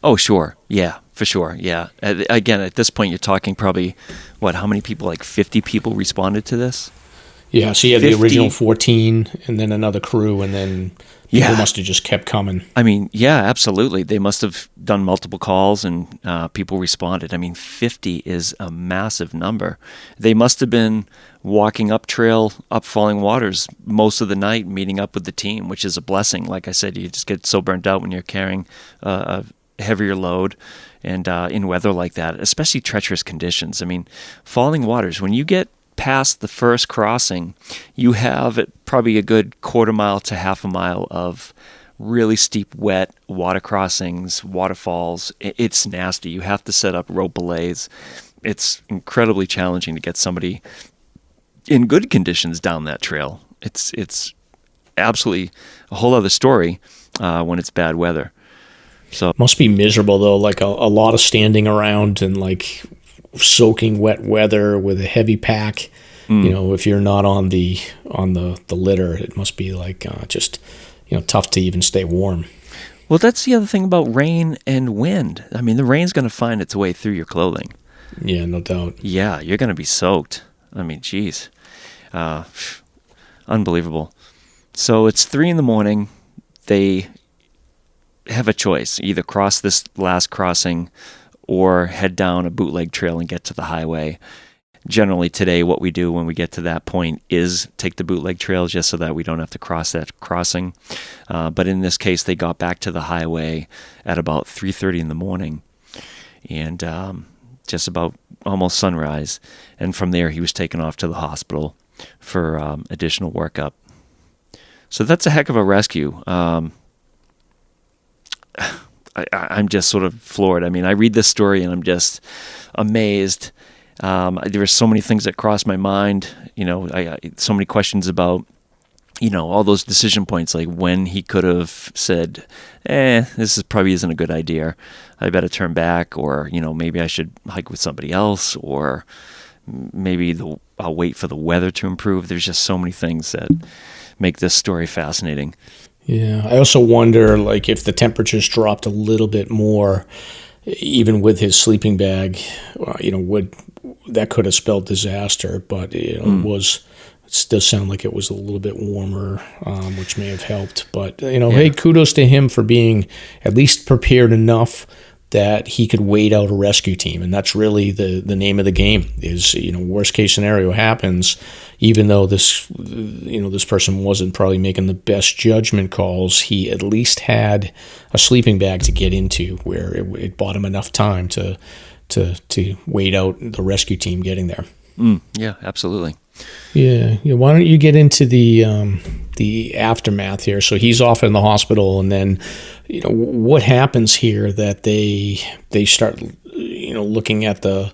Oh, sure. Yeah, for sure. Yeah. Again, at this point, you're talking probably, how many people, like 50 people responded to this? Yeah, so you have 50, the original 14 and then another crew, and then people must have just kept coming. I mean, yeah, absolutely. They must have done multiple calls and people responded. I mean, 50 is a massive number. They must have been walking up trail, up Falling Waters most of the night, meeting up with the team, which is a blessing. Like I said, you just get so burnt out when you're carrying a heavier load and in weather like that, especially treacherous conditions. I mean, Falling Waters, when you get past the first crossing, you have probably a good quarter mile to half a mile of really steep, wet water crossings, waterfalls. It's nasty. You have to set up rope belays. It's incredibly challenging to get somebody in good conditions down that trail. It's absolutely a whole other story when it's bad weather. So must be miserable though, like a lot of standing around and like soaking wet weather with a heavy pack. If you're not on the litter, it must be like just tough to even stay warm. Well, that's the other thing about rain and wind. I mean, the rain's going to find its way through your clothing. Yeah, no doubt. Yeah, you're going to be soaked. I mean, geez. Unbelievable. So it's 3 in the morning. They have a choice: either cross this last crossing or head down a bootleg trail and get to the highway. Generally today, what we do when we get to that point is take the bootleg trail just so that we don't have to cross that crossing. But in this case, they got back to the highway at about 3:30 in the morning and just about almost sunrise. And from there, he was taken off to the hospital. additional workup. So that's a heck of a rescue. I'm just sort of floored. I mean, I read this story and I'm just amazed. There were so many things that crossed my mind. So many questions about, all those decision points, like when he could have said, probably isn't a good idea. I better turn back, or, maybe I should hike with somebody else, or maybe I'll wait for the weather to improve. There's just so many things that make this story fascinating. Yeah, I also wonder, if the temperatures dropped a little bit more, even with his sleeping bag, that could have spelled disaster. But it does sound like it was a little bit warmer, which may have helped. But hey, kudos to him for being at least prepared enough that he could wait out a rescue team, and that's really the name of the game. Is worst case scenario happens, even though this person wasn't probably making the best judgment calls, he at least had a sleeping bag to get into where it bought him enough time to wait out the rescue team getting there. Yeah, absolutely. Yeah. Why don't you get into the aftermath here? So he's off in the hospital, and then what happens here that they start looking at the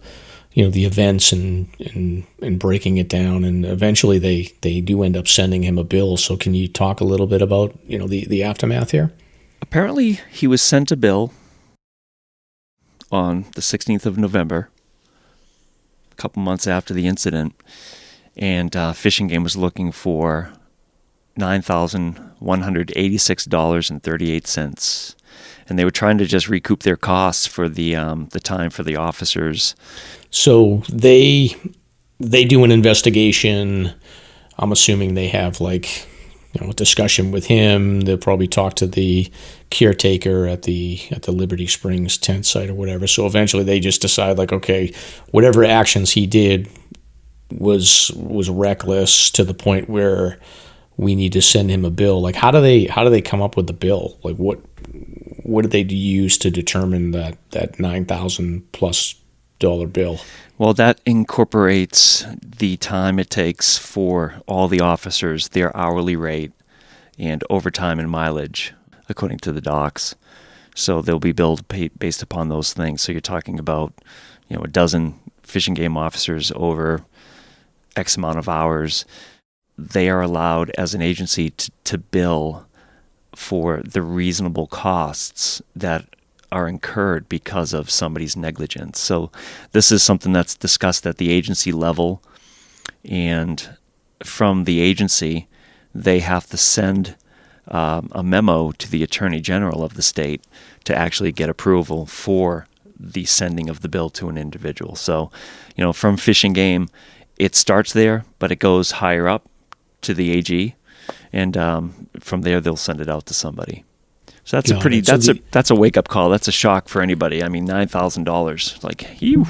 the events and breaking it down, and eventually they do end up sending him a bill. So can you talk a little bit about the aftermath here? Apparently, he was sent a bill on the 16th of November, a couple months after the incident, and Fish and Game was looking for $9,186.38, and they were trying to just recoup their costs for the time for the officers. So they do an investigation. I'm assuming they have a discussion with him. They'll probably talk to the caretaker at the Liberty Springs tent site or whatever. So eventually they just decide okay, whatever actions he did was reckless to the point where we need to send him a bill. How do they come up with the bill? What did they use to determine that $9,000+ bill? Well, that incorporates the time it takes for all the officers, their hourly rate, and overtime and mileage, according to the docs. So they'll be billed based upon those things. So you're talking about, a dozen Fish and Game officers over X amount of hours. They are allowed as an agency to bill for the reasonable costs that are incurred because of somebody's negligence. So this is something that's discussed at the agency level, and from the agency, they have to send a memo to the Attorney General of the state to actually get approval for the sending of the bill to an individual. So, from Fish and Game, it starts there, but it goes higher up to the AG, and from there they'll send it out to somebody. So that's a wake up call. That's a shock for anybody. I mean, $9,000, phew.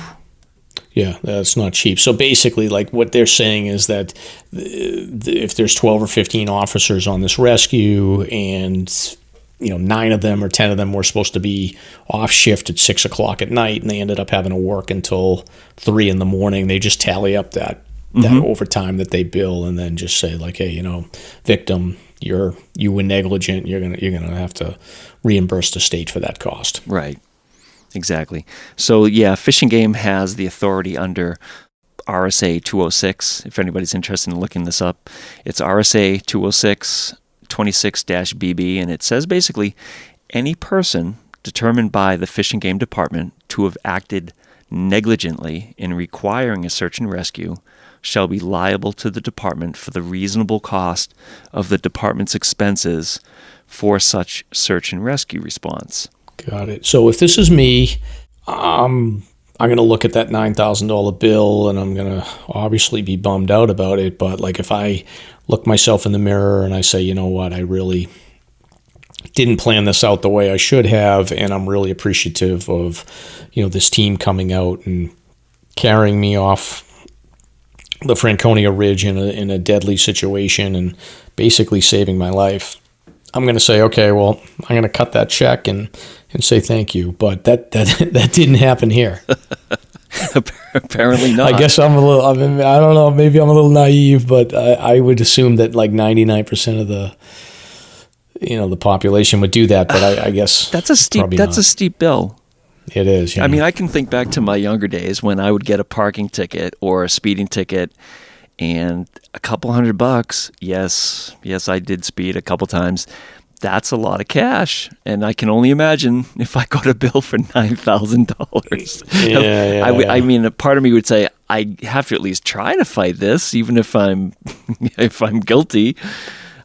Yeah, that's not cheap. So basically, what they're saying is that if there's 12 or 15 officers on this rescue, and 9 of them or 10 of them were supposed to be off shift at 6 o'clock at night, and they ended up having to work until 3 in the morning. They just tally up that overtime that they bill, and then just say hey, victim, you were negligent. You're gonna have to reimburse the state for that cost. Right. Exactly. So yeah, Fish and Game has the authority under RSA 206. If anybody's interested in looking this up, it's RSA 206 26-BB, and it says basically any person determined by the Fish and Game Department to have acted negligently in requiring a search and rescue shall be liable to the department for the reasonable cost of the department's expenses for such search and rescue response. Got it. So if this is me, I'm going to look at that $9,000 bill, and I'm going to obviously be bummed out about it. But if I look myself in the mirror and I say, you know what, I really didn't plan this out the way I should have, and I'm really appreciative of, this team coming out and carrying me off the Franconia Ridge in a deadly situation and basically saving my life. I'm going to say, okay, well, I'm going to cut that check and say thank you. But that didn't happen here. Apparently not. I guess I'm a little, I don't know, maybe I'm a little naive, but I would assume that like 99% of the population would do that, but I guess that's a steep bill. It is. I mean, I can think back to my younger days when I would get a parking ticket or a speeding ticket, and a couple $100. Yes, I did speed a couple times. That's a lot of cash, and I can only imagine if I got a bill for $9,000. Yeah. I mean, a part of me would say I have to at least try to fight this, even if I'm guilty.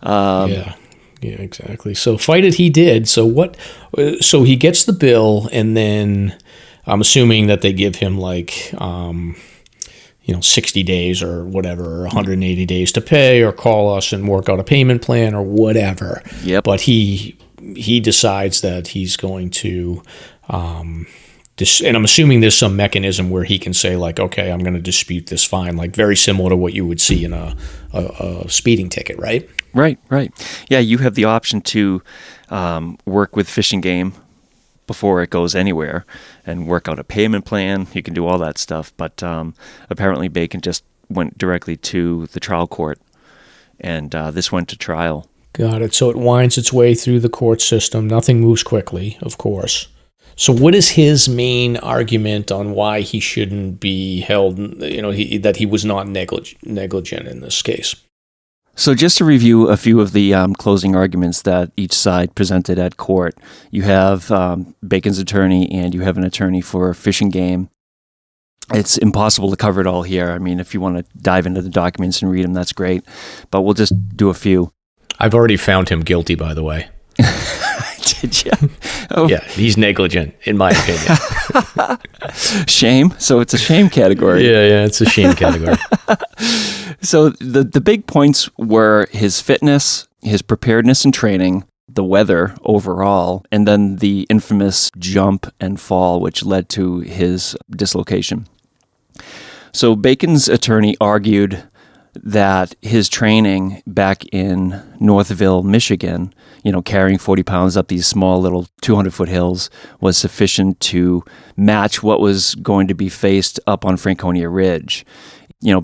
Yeah, exactly. So fight it he did. So he gets the bill, and then I'm assuming that they give him like 60 days or whatever, or 180 days to pay, or call us and work out a payment plan or whatever. Yep. But he decides that he's going to, and I'm assuming there's some mechanism where he can say like, okay, I'm going to dispute this fine, like very similar to what you would see in a speeding ticket, right? Right. Yeah, you have the option to work with Fish and Game before it goes anywhere and work out a payment plan. You can do all that stuff. But apparently Bacon just went directly to the trial court, and this went to trial. Got it. So it winds its way through the court system. Nothing moves quickly, of course. So what is his main argument on why he shouldn't be held, that he was not negligent in this case? So just to review a few of the closing arguments that each side presented at court, you have Bacon's attorney and you have an attorney for Fish and Game. It's impossible to cover it all here. I mean, if you want to dive into the documents and read them, that's great. But we'll just do a few. I've already found him guilty, by the way. Did you? Oh. Yeah, he's negligent, in my opinion. Shame? So it's a shame category. Yeah, it's a shame category. So the big points were his fitness, his preparedness and training, the weather overall, and then the infamous jump and fall, which led to his dislocation. So Bacon's attorney argued that his training back in Northville, Michigan, carrying 40 pounds up these small little 200-foot hills was sufficient to match what was going to be faced up on Franconia Ridge.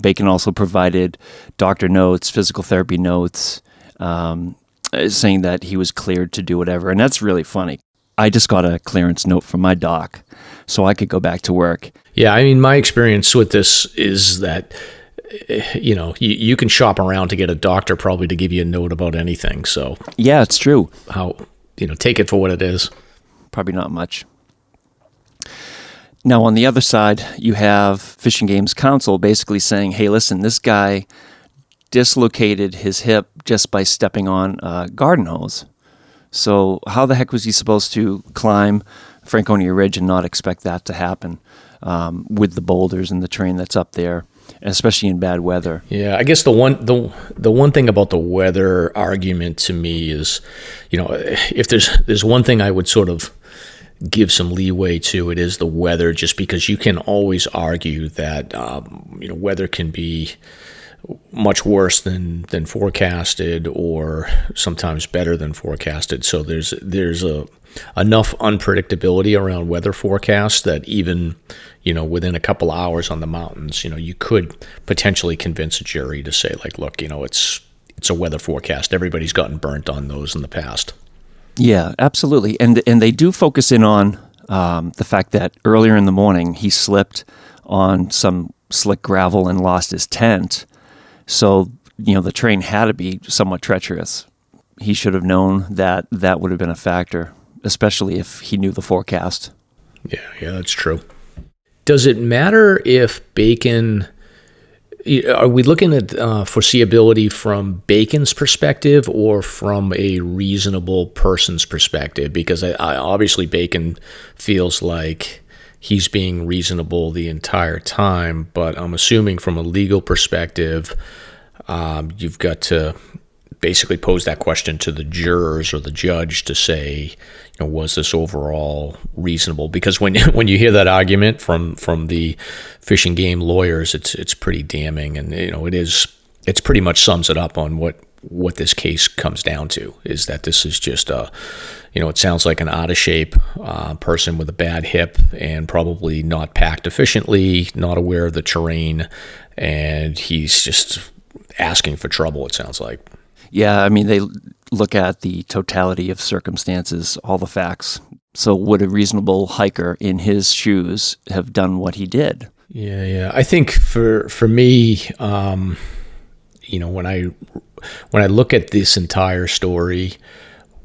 Bacon also provided doctor notes, physical therapy notes, saying that he was cleared to do whatever. And that's really funny. I just got a clearance note from my doc, so I could go back to work. Yeah, I mean, my experience with this is that you can shop around to get a doctor probably to give you a note about anything. So yeah, it's true. Take it for what it is. Probably not much. Now, on the other side, you have Fish and Game's counsel basically saying, hey, listen, this guy dislocated his hip just by stepping on a garden hose. So how the heck was he supposed to climb Franconia Ridge and not expect that to happen with the boulders and the terrain that's up there, especially in bad weather? Yeah, I guess the one thing about the weather argument to me is, if there's one thing I would sort of give some leeway to, it is the weather, just because you can always argue that weather can be much worse than forecasted, or sometimes better than forecasted. So there's enough unpredictability around weather forecasts that even within a couple hours on the mountains, you could potentially convince a jury to say like, look, it's a weather forecast. Everybody's gotten burnt on those in the past. Yeah, absolutely. And they do focus in on the fact that earlier in the morning he slipped on some slick gravel and lost his tent. So, the terrain had to be somewhat treacherous. He should have known that would have been a factor, especially if he knew the forecast. Yeah, that's true. Does it matter if Bacon... Are we looking at foreseeability from Bacon's perspective or from a reasonable person's perspective? Because I obviously Bacon feels like he's being reasonable the entire time, but I'm assuming from a legal perspective, you've got to basically pose that question to the jurors or the judge to say, was this overall reasonable? Because when you hear that argument from the Fish and Game lawyers, it's pretty damning, and it's pretty much sums it up on what what this case comes down to, is that this is just it sounds like an out of shape person with a bad hip and probably not packed efficiently, not aware of the terrain, and he's just asking for trouble, it sounds like. Yeah, I mean, they look at the totality of circumstances, all the facts. So would a reasonable hiker in his shoes have done what he did? Yeah. I think for me, when I look at this entire story,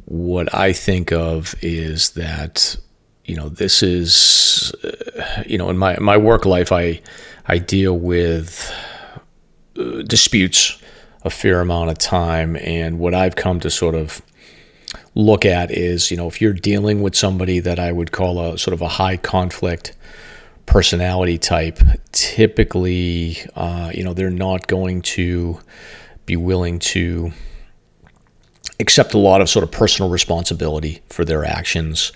what I think of is that, this is, in my work life, I deal with disputes a fair amount of time. And what I've come to sort of look at is, if you're dealing with somebody that I would call a sort of a high conflict personality type, typically, they're not going to be willing to accept a lot of sort of personal responsibility for their actions.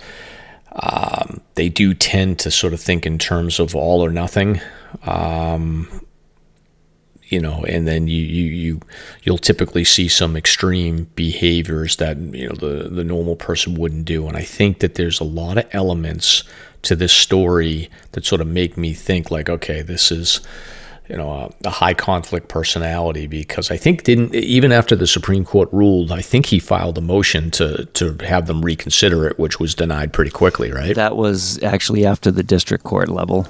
They do tend to sort of think in terms of all or nothing. And then you'll typically see some extreme behaviors that, the normal person wouldn't do. And I think that there's a lot of elements to this story that sort of make me think like, okay, this is, a high conflict personality, because I think even after the Supreme Court ruled, I think he filed a motion to have them reconsider it, which was denied pretty quickly, right? That was actually after the district court level.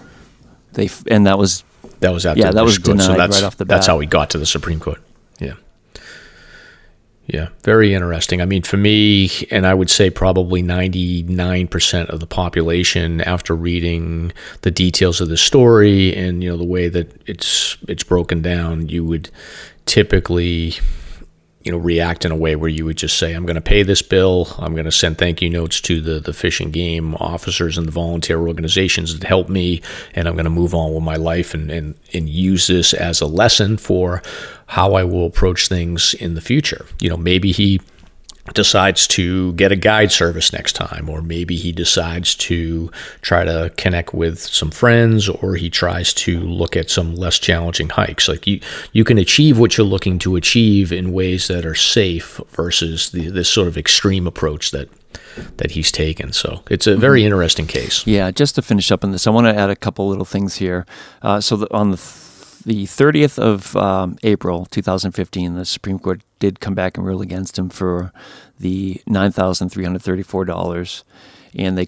That was after that was denied, so right off the bat. That's how he got to the Supreme Court. Yeah, very interesting. I mean, for me, and I would say probably 99% of the population, after reading the details of the story and the way that it's broken down, you would typically react in a way where you would just say, I'm going to pay this bill, I'm going to send thank you notes to the fish and game officers and the volunteer organizations that help me, and I'm going to move on with my life and use this as a lesson for how I will approach things in the future. Maybe he decides to get a guide service next time, or maybe he decides to try to connect with some friends, or he tries to look at some less challenging hikes. Like you can achieve what you're looking to achieve in ways that are safe versus this sort of extreme approach that he's taken. So it's a very interesting case. Yeah, just to finish up on this, I want to add a couple little things here. On the 30th of April 2015, the Supreme Court did come back and rule against him for the $9,334, and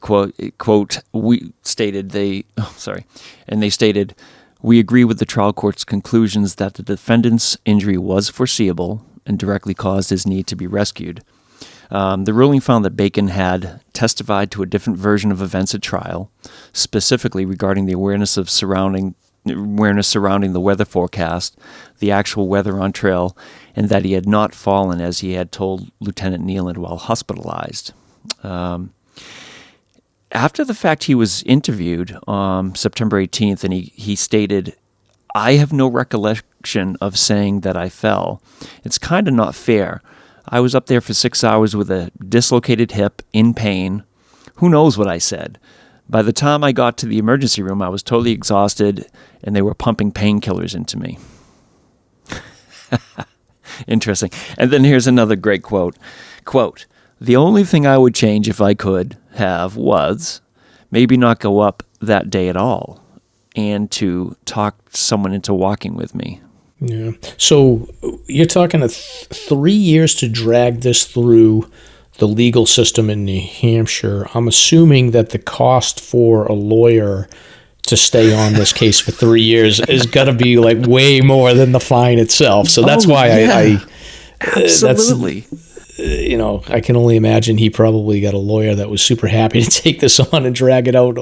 they stated, we agree with the trial court's conclusions that the defendant's injury was foreseeable and directly caused his need to be rescued. The ruling found that Bacon had testified to a different version of events at trial, specifically regarding the awareness surrounding the weather forecast, the actual weather on trail, and that he had not fallen as he had told Lieutenant Nealon while hospitalized. After the fact, he was interviewed on September 18th, and he stated, I have no recollection of saying that I fell. It's kind of not fair. I was up there for 6 hours with a dislocated hip, in pain. Who knows what I said? By the time I got to the emergency room, I was totally exhausted, and they were pumping painkillers into me. Interesting. And then here's another great quote. Quote, the only thing I would change if I could have was maybe not go up that day at all and to talk someone into walking with me. Yeah. So you're talking 3 years to drag this through the legal system in New Hampshire. I'm assuming that the cost for a lawyer to stay on this case for 3 years is going to be like way more than the fine itself. So that's why I absolutely. I can only imagine he probably got a lawyer that was super happy to take this on and drag it out,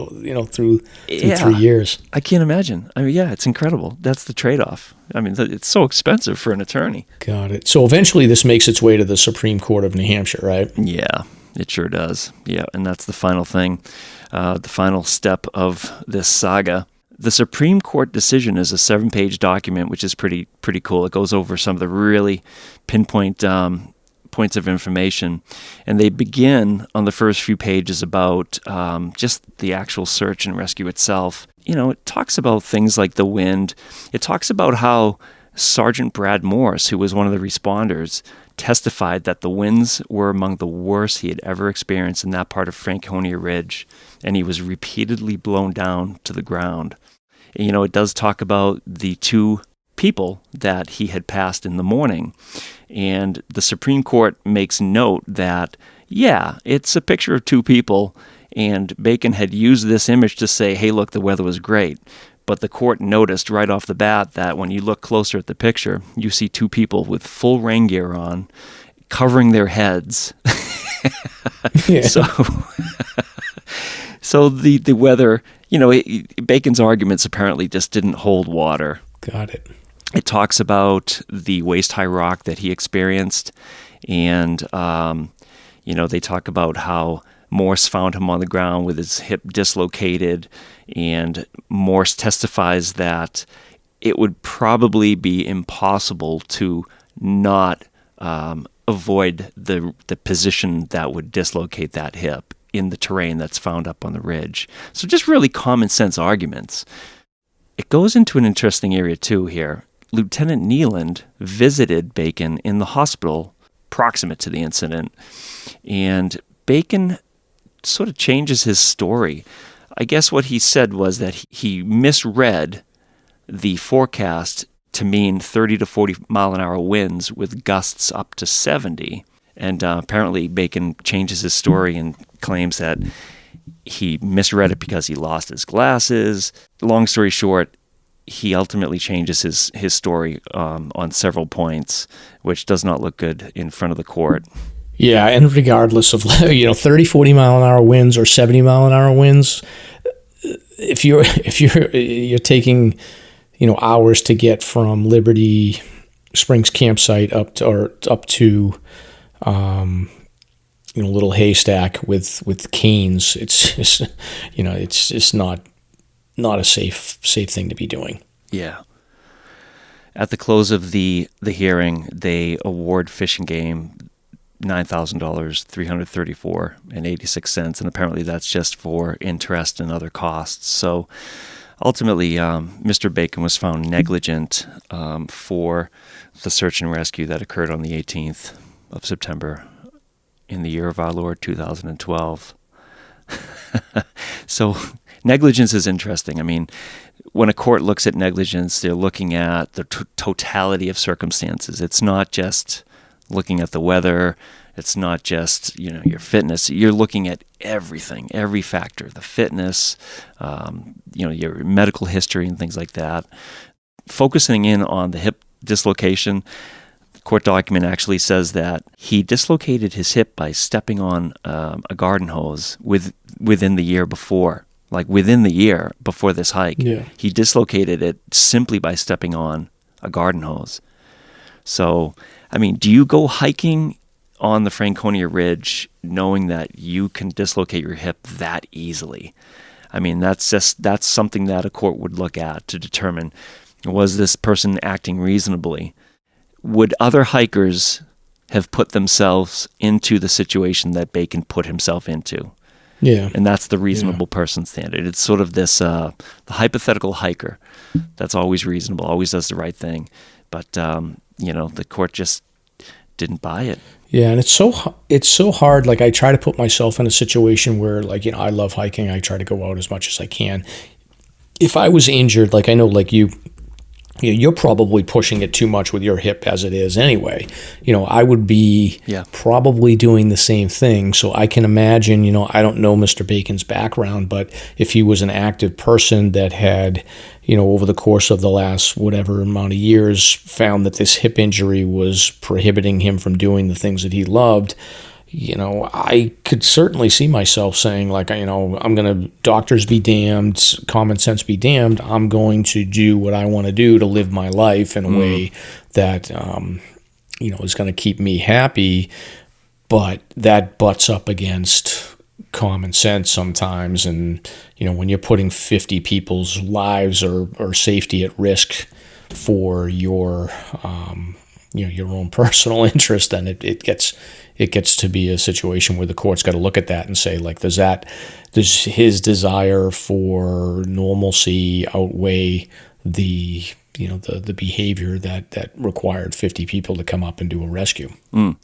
through 3 years. I can't imagine. I mean, yeah, it's incredible. That's the trade-off. I mean, it's so expensive for an attorney. Got it. So eventually this makes its way to the Supreme Court of New Hampshire, right? Yeah, it sure does. Yeah, and that's the final thing, the final step of this saga. The Supreme Court decision is a 7-page document, which is pretty cool. It goes over some of the really pinpoint points of information, and they begin on the first few pages about just the actual search and rescue itself. It talks about things like the wind. It talks about how Sergeant Brad Morse, who was one of the responders, testified that the winds were among the worst he had ever experienced in that part of Franconia Ridge, and he was repeatedly blown down to the ground. You know, it does talk about the two people that he had passed in the morning, and the Supreme Court makes note that, yeah, it's a picture of two people, and Bacon had used this image to say, hey, look, the weather was great. But the court noticed right off the bat that when you look closer at the picture, you see two people with full rain gear on, covering their heads. Yeah. So the weather, you know, Bacon's arguments apparently just didn't hold water. Got it. It talks about the waist-high rock that he experienced, and, you know, they talk about how Morse found him on the ground with his hip dislocated, and Morse testifies that it would probably be impossible to not avoid the position that would dislocate that hip in the terrain that's found up on the ridge. So just really common sense arguments. It goes into an interesting area too here. Lieutenant Nealand visited Bacon in the hospital proximate to the incident, and Bacon sort of changes his story. I guess what he said was that he misread the forecast to mean 30 to 40 mile an hour winds with gusts up to 70. And apparently Bacon changes his story and claims that he misread it because he lost his glasses. Long story short, he ultimately changes his story on several points, which does not look good in front of the court. Yeah, and regardless of 30, 40 mile an hour winds or 70 mile an hour winds, if you're taking hours to get from Liberty Springs campsite up to Little Haystack with canes, it's just not a safe thing to be doing. Yeah. At the close of the hearing, they award Fish and Game $9,000, $334.86, and apparently that's just for interest and other costs. So ultimately, Mr. Bacon was found negligent for the search and rescue that occurred on the 18th of September in the year of our Lord 2012. So negligence is interesting. I mean, when a court looks at negligence, they're looking at the totality of circumstances. It's not just looking at the weather. It's not just, your fitness. You're looking at everything, every factor, the fitness, your medical history and things like that. Focusing in on the hip dislocation, the court document actually says that he dislocated his hip by stepping on a garden hose within the year before. Like within the year before this hike, He dislocated it simply by stepping on a garden hose. So, I mean, do you go hiking on the Franconia Ridge knowing that you can dislocate your hip that easily? I mean, that's something that a court would look at to determine, was this person acting reasonably? Would other hikers have put themselves into the situation that Bacon put himself into? Yeah. And that's the reasonable person standard. It's sort of this the hypothetical hiker that's always reasonable, always does the right thing. But, the court just didn't buy it. Yeah, and it's so hard. Like, I try to put myself in a situation where, I love hiking. I try to go out as much as I can. If I was injured, I know, you're probably pushing it too much with your hip as it is anyway. I would be probably doing the same thing. So I can imagine, I don't know Mr. Bacon's background, but if he was an active person that had, over the course of the last whatever amount of years found that this hip injury was prohibiting him from doing the things that he loved, I could certainly see myself saying, I'm going to, doctors be damned, common sense be damned, I'm going to do what I want to do to live my life in a way that, is going to keep me happy. But that butts up against common sense sometimes. And, when you're putting 50 people's lives or safety at risk for your own personal interest, then it gets to be a situation where the court's got to look at that and say, does his desire for normalcy outweigh the the behavior that required 50 people to come up and do a rescue. Well,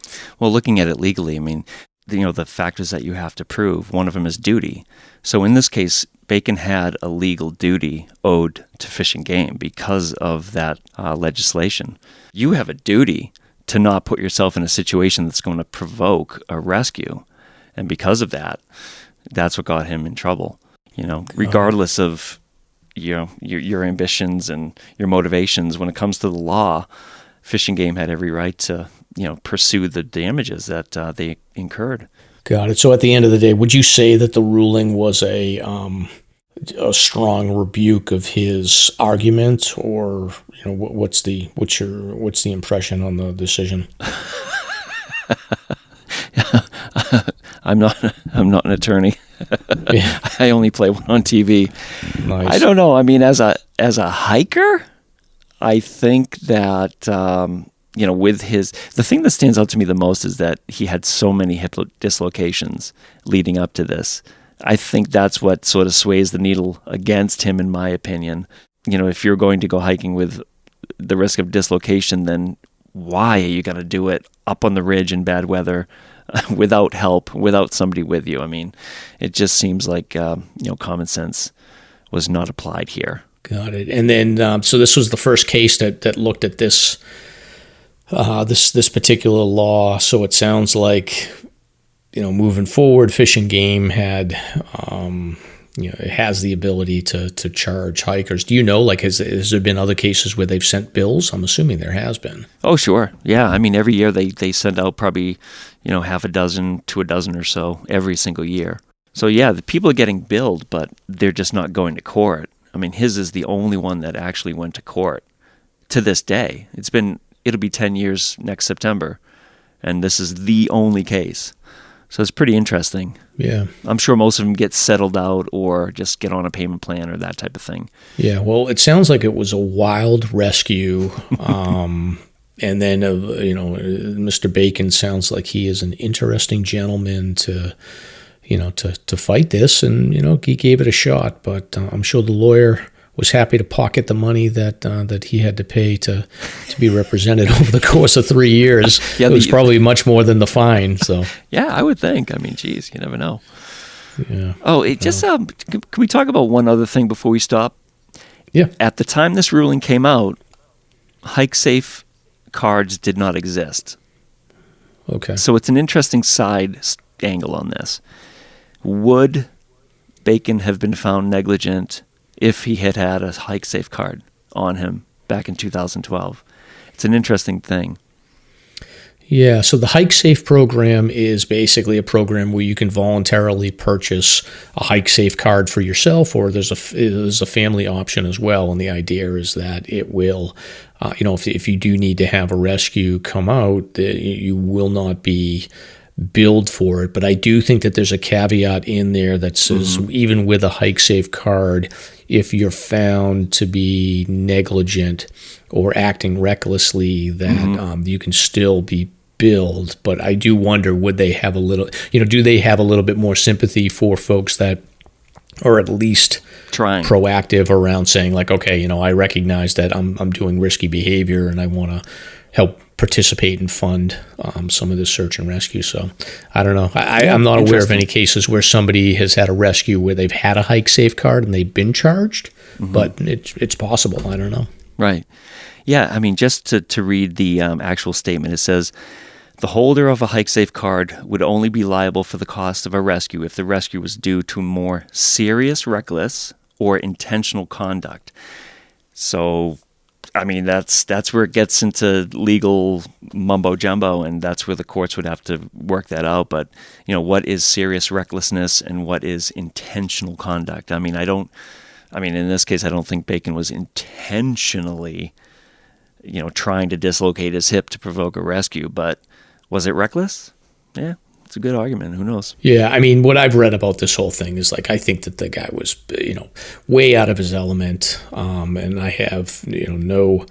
looking at it legally, I mean, the factors that you have to prove, one of them is duty. So in this case, Bacon had a legal duty owed to Fish and Game because of that legislation. You have a duty to not put yourself in a situation that's going to provoke a rescue. And because of that, that's what got him in trouble. Regardless of your ambitions and your motivations, when it comes to the law, Fish and Game had every right to pursue the damages that they incurred. Got it. So at the end of the day, would you say that the ruling was a strong rebuke of his argument, or what's the impression on the decision? I'm not an attorney. Yeah. I only play one on TV. Nice. I don't know. I mean, as a hiker, I think that with the thing that stands out to me the most is that he had so many hip dislocations leading up to this. I think that's what sort of sways the needle against him, in my opinion. If you're going to go hiking with the risk of dislocation, then why are you going to do it up on the ridge in bad weather without help, without somebody with you? I mean, it just seems like common sense was not applied here. Got it. And then so this was the first case that looked at this this particular law. So it sounds like moving forward, Fish and Game had it has the ability to charge hikers. Do you know, has there been other cases where they've sent bills? I'm assuming there has been. Oh, sure. Yeah. I mean, every year they send out probably, half a dozen to a dozen or so every single year. So yeah, the people are getting billed, but they're just not going to court. I mean, his is the only one that actually went to court to this day. It'll be 10 years next September, and this is the only case. So it's pretty interesting. Yeah. I'm sure most of them get settled out or just get on a payment plan or that type of thing. Yeah, well, it sounds like it was a wild rescue. And then, Mr. Bacon sounds like he is an interesting gentleman to fight this, and, he gave it a shot. But I'm sure the lawyer was happy to pocket the money that he had to pay to be represented over the course of 3 years. Yeah, it was probably much more than the fine. So yeah, I would think. I mean, geez, you never know. Yeah. Oh, can we talk about one other thing before we stop? Yeah. At the time this ruling came out, hike safe cards did not exist. Okay. So it's an interesting side angle on this. Would Bacon have been found negligent if he had had a hike safe card on him back in 2012? It's an interesting thing. Yeah, so the Hike Safe program is basically a program where you can voluntarily purchase a Hike Safe card for yourself, or there's a family option as well. And the idea is that it will, if you do need to have a rescue come out, you will not be billed for it. But I do think that there's a caveat in there that says even with a Hike Safe card, if you're found to be negligent or acting recklessly, that you can still be billed. But I do wonder, would they have a little, do they have a little bit more sympathy for folks that are at least proactive around saying, like, okay, I recognize that I'm doing risky behavior and I want to help participate and fund some of this search and rescue. So I don't know. I'm not aware of any cases where somebody has had a rescue where they've had a Hike Safe card and they've been charged, but it's possible. I don't know. Right. Yeah. I mean, just to read the actual statement, it says, the holder of a Hike Safe card would only be liable for the cost of a rescue if the rescue was due to more serious, reckless, or intentional conduct. So, I mean, that's where it gets into legal mumbo jumbo, and that's where the courts would have to work that out. But, what is serious recklessness and what is intentional conduct? I mean, in this case, I don't think Bacon was intentionally, trying to dislocate his hip to provoke a rescue, but was it reckless? Yeah, it's a good argument. Who knows? Yeah, I mean, what I've read about this whole thing is, I think that the guy was, way out of his element, and I have, no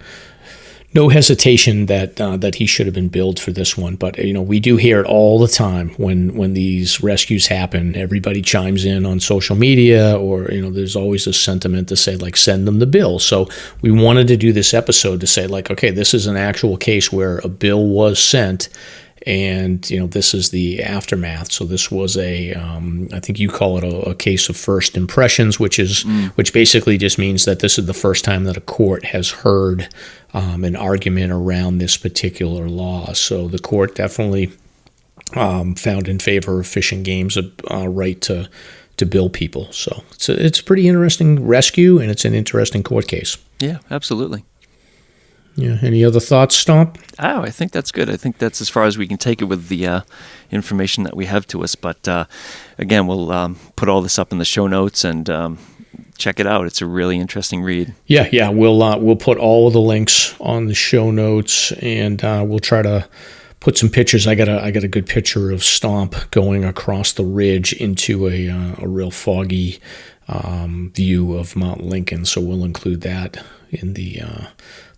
no hesitation that he should have been billed for this one. But we do hear it all the time when these rescues happen. Everybody chimes in on social media, or there's always this sentiment to say, like, send them the bill. So we wanted to do this episode to say, like, okay, this is an actual case where a bill was sent, and this is the aftermath. So this was I think you call it a case of first impressions, which basically just means that this is the first time that a court has heard an argument around this particular law. So the court definitely found in favor of Fish and Game's right to bill people. So it's a pretty interesting rescue, and it's an interesting court case. Yeah, absolutely. Yeah. Any other thoughts, Stomp? I think that's good. I think that's as far as we can take it with the information that we have to us. But again, we'll put all this up in the show notes and check it out. It's a really interesting read. Yeah. We'll put all of the links on the show notes, and we'll try to put some pictures. I got a good picture of Stomp going across the ridge into a real foggy view of Mount Lincoln. So we'll include that in the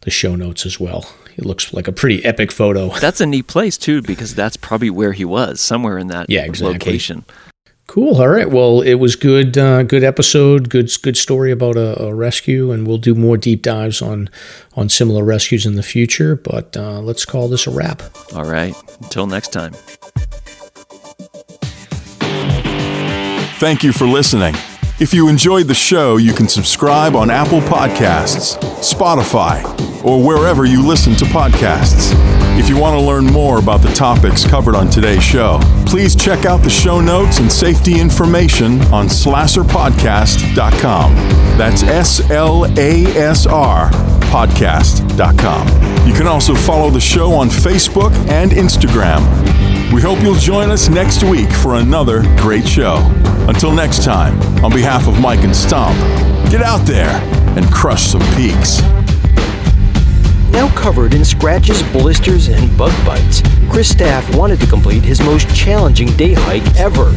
show notes as well. It looks like a pretty epic photo. That's a neat place too, because that's probably where he was, somewhere in that location. Cool. All right. Well, it was good episode, good story about a rescue, and we'll do more deep dives on similar rescues in the future, but let's call this a wrap. All right. Until next time. Thank you for listening. If you enjoyed the show, you can subscribe on Apple Podcasts, Spotify, or wherever you listen to podcasts. If you want to learn more about the topics covered on today's show, please check out the show notes and safety information on SLASRpodcast.com. That's SLASR podcast.com. You can also follow the show on Facebook and Instagram. We hope you'll join us next week for another great show. Until next time, on behalf of Mike and Stomp, get out there and crush some peaks. Now covered in scratches, blisters, and bug bites, Chris Staff wanted to complete his most challenging day hike ever.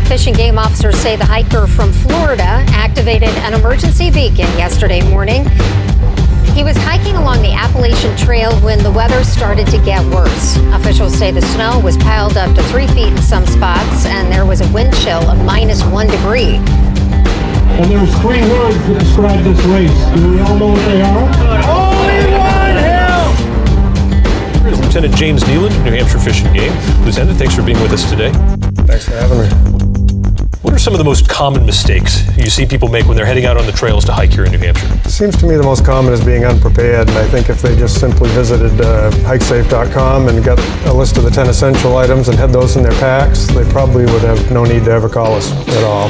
Fish and Game officers say the hiker from Florida activated an emergency beacon yesterday morning. He was hiking along the Appalachian Trail when the weather started to get worse. Officials say the snow was piled up to 3 feet in some spots, and there was a wind chill of -1 degree. And there's 3 words that describe this race. Do we all know what they are? Only one hill! Lieutenant James Nealon, New Hampshire Fish and Game. Lieutenant, thanks for being with us today. Thanks for having me. What are some of the most common mistakes you see people make when they're heading out on the trails to hike here in New Hampshire? It seems to me the most common is being unprepared, and I think if they just simply visited hikesafe.com and got a list of the 10 essential items and had those in their packs, they probably would have no need to ever call us at all.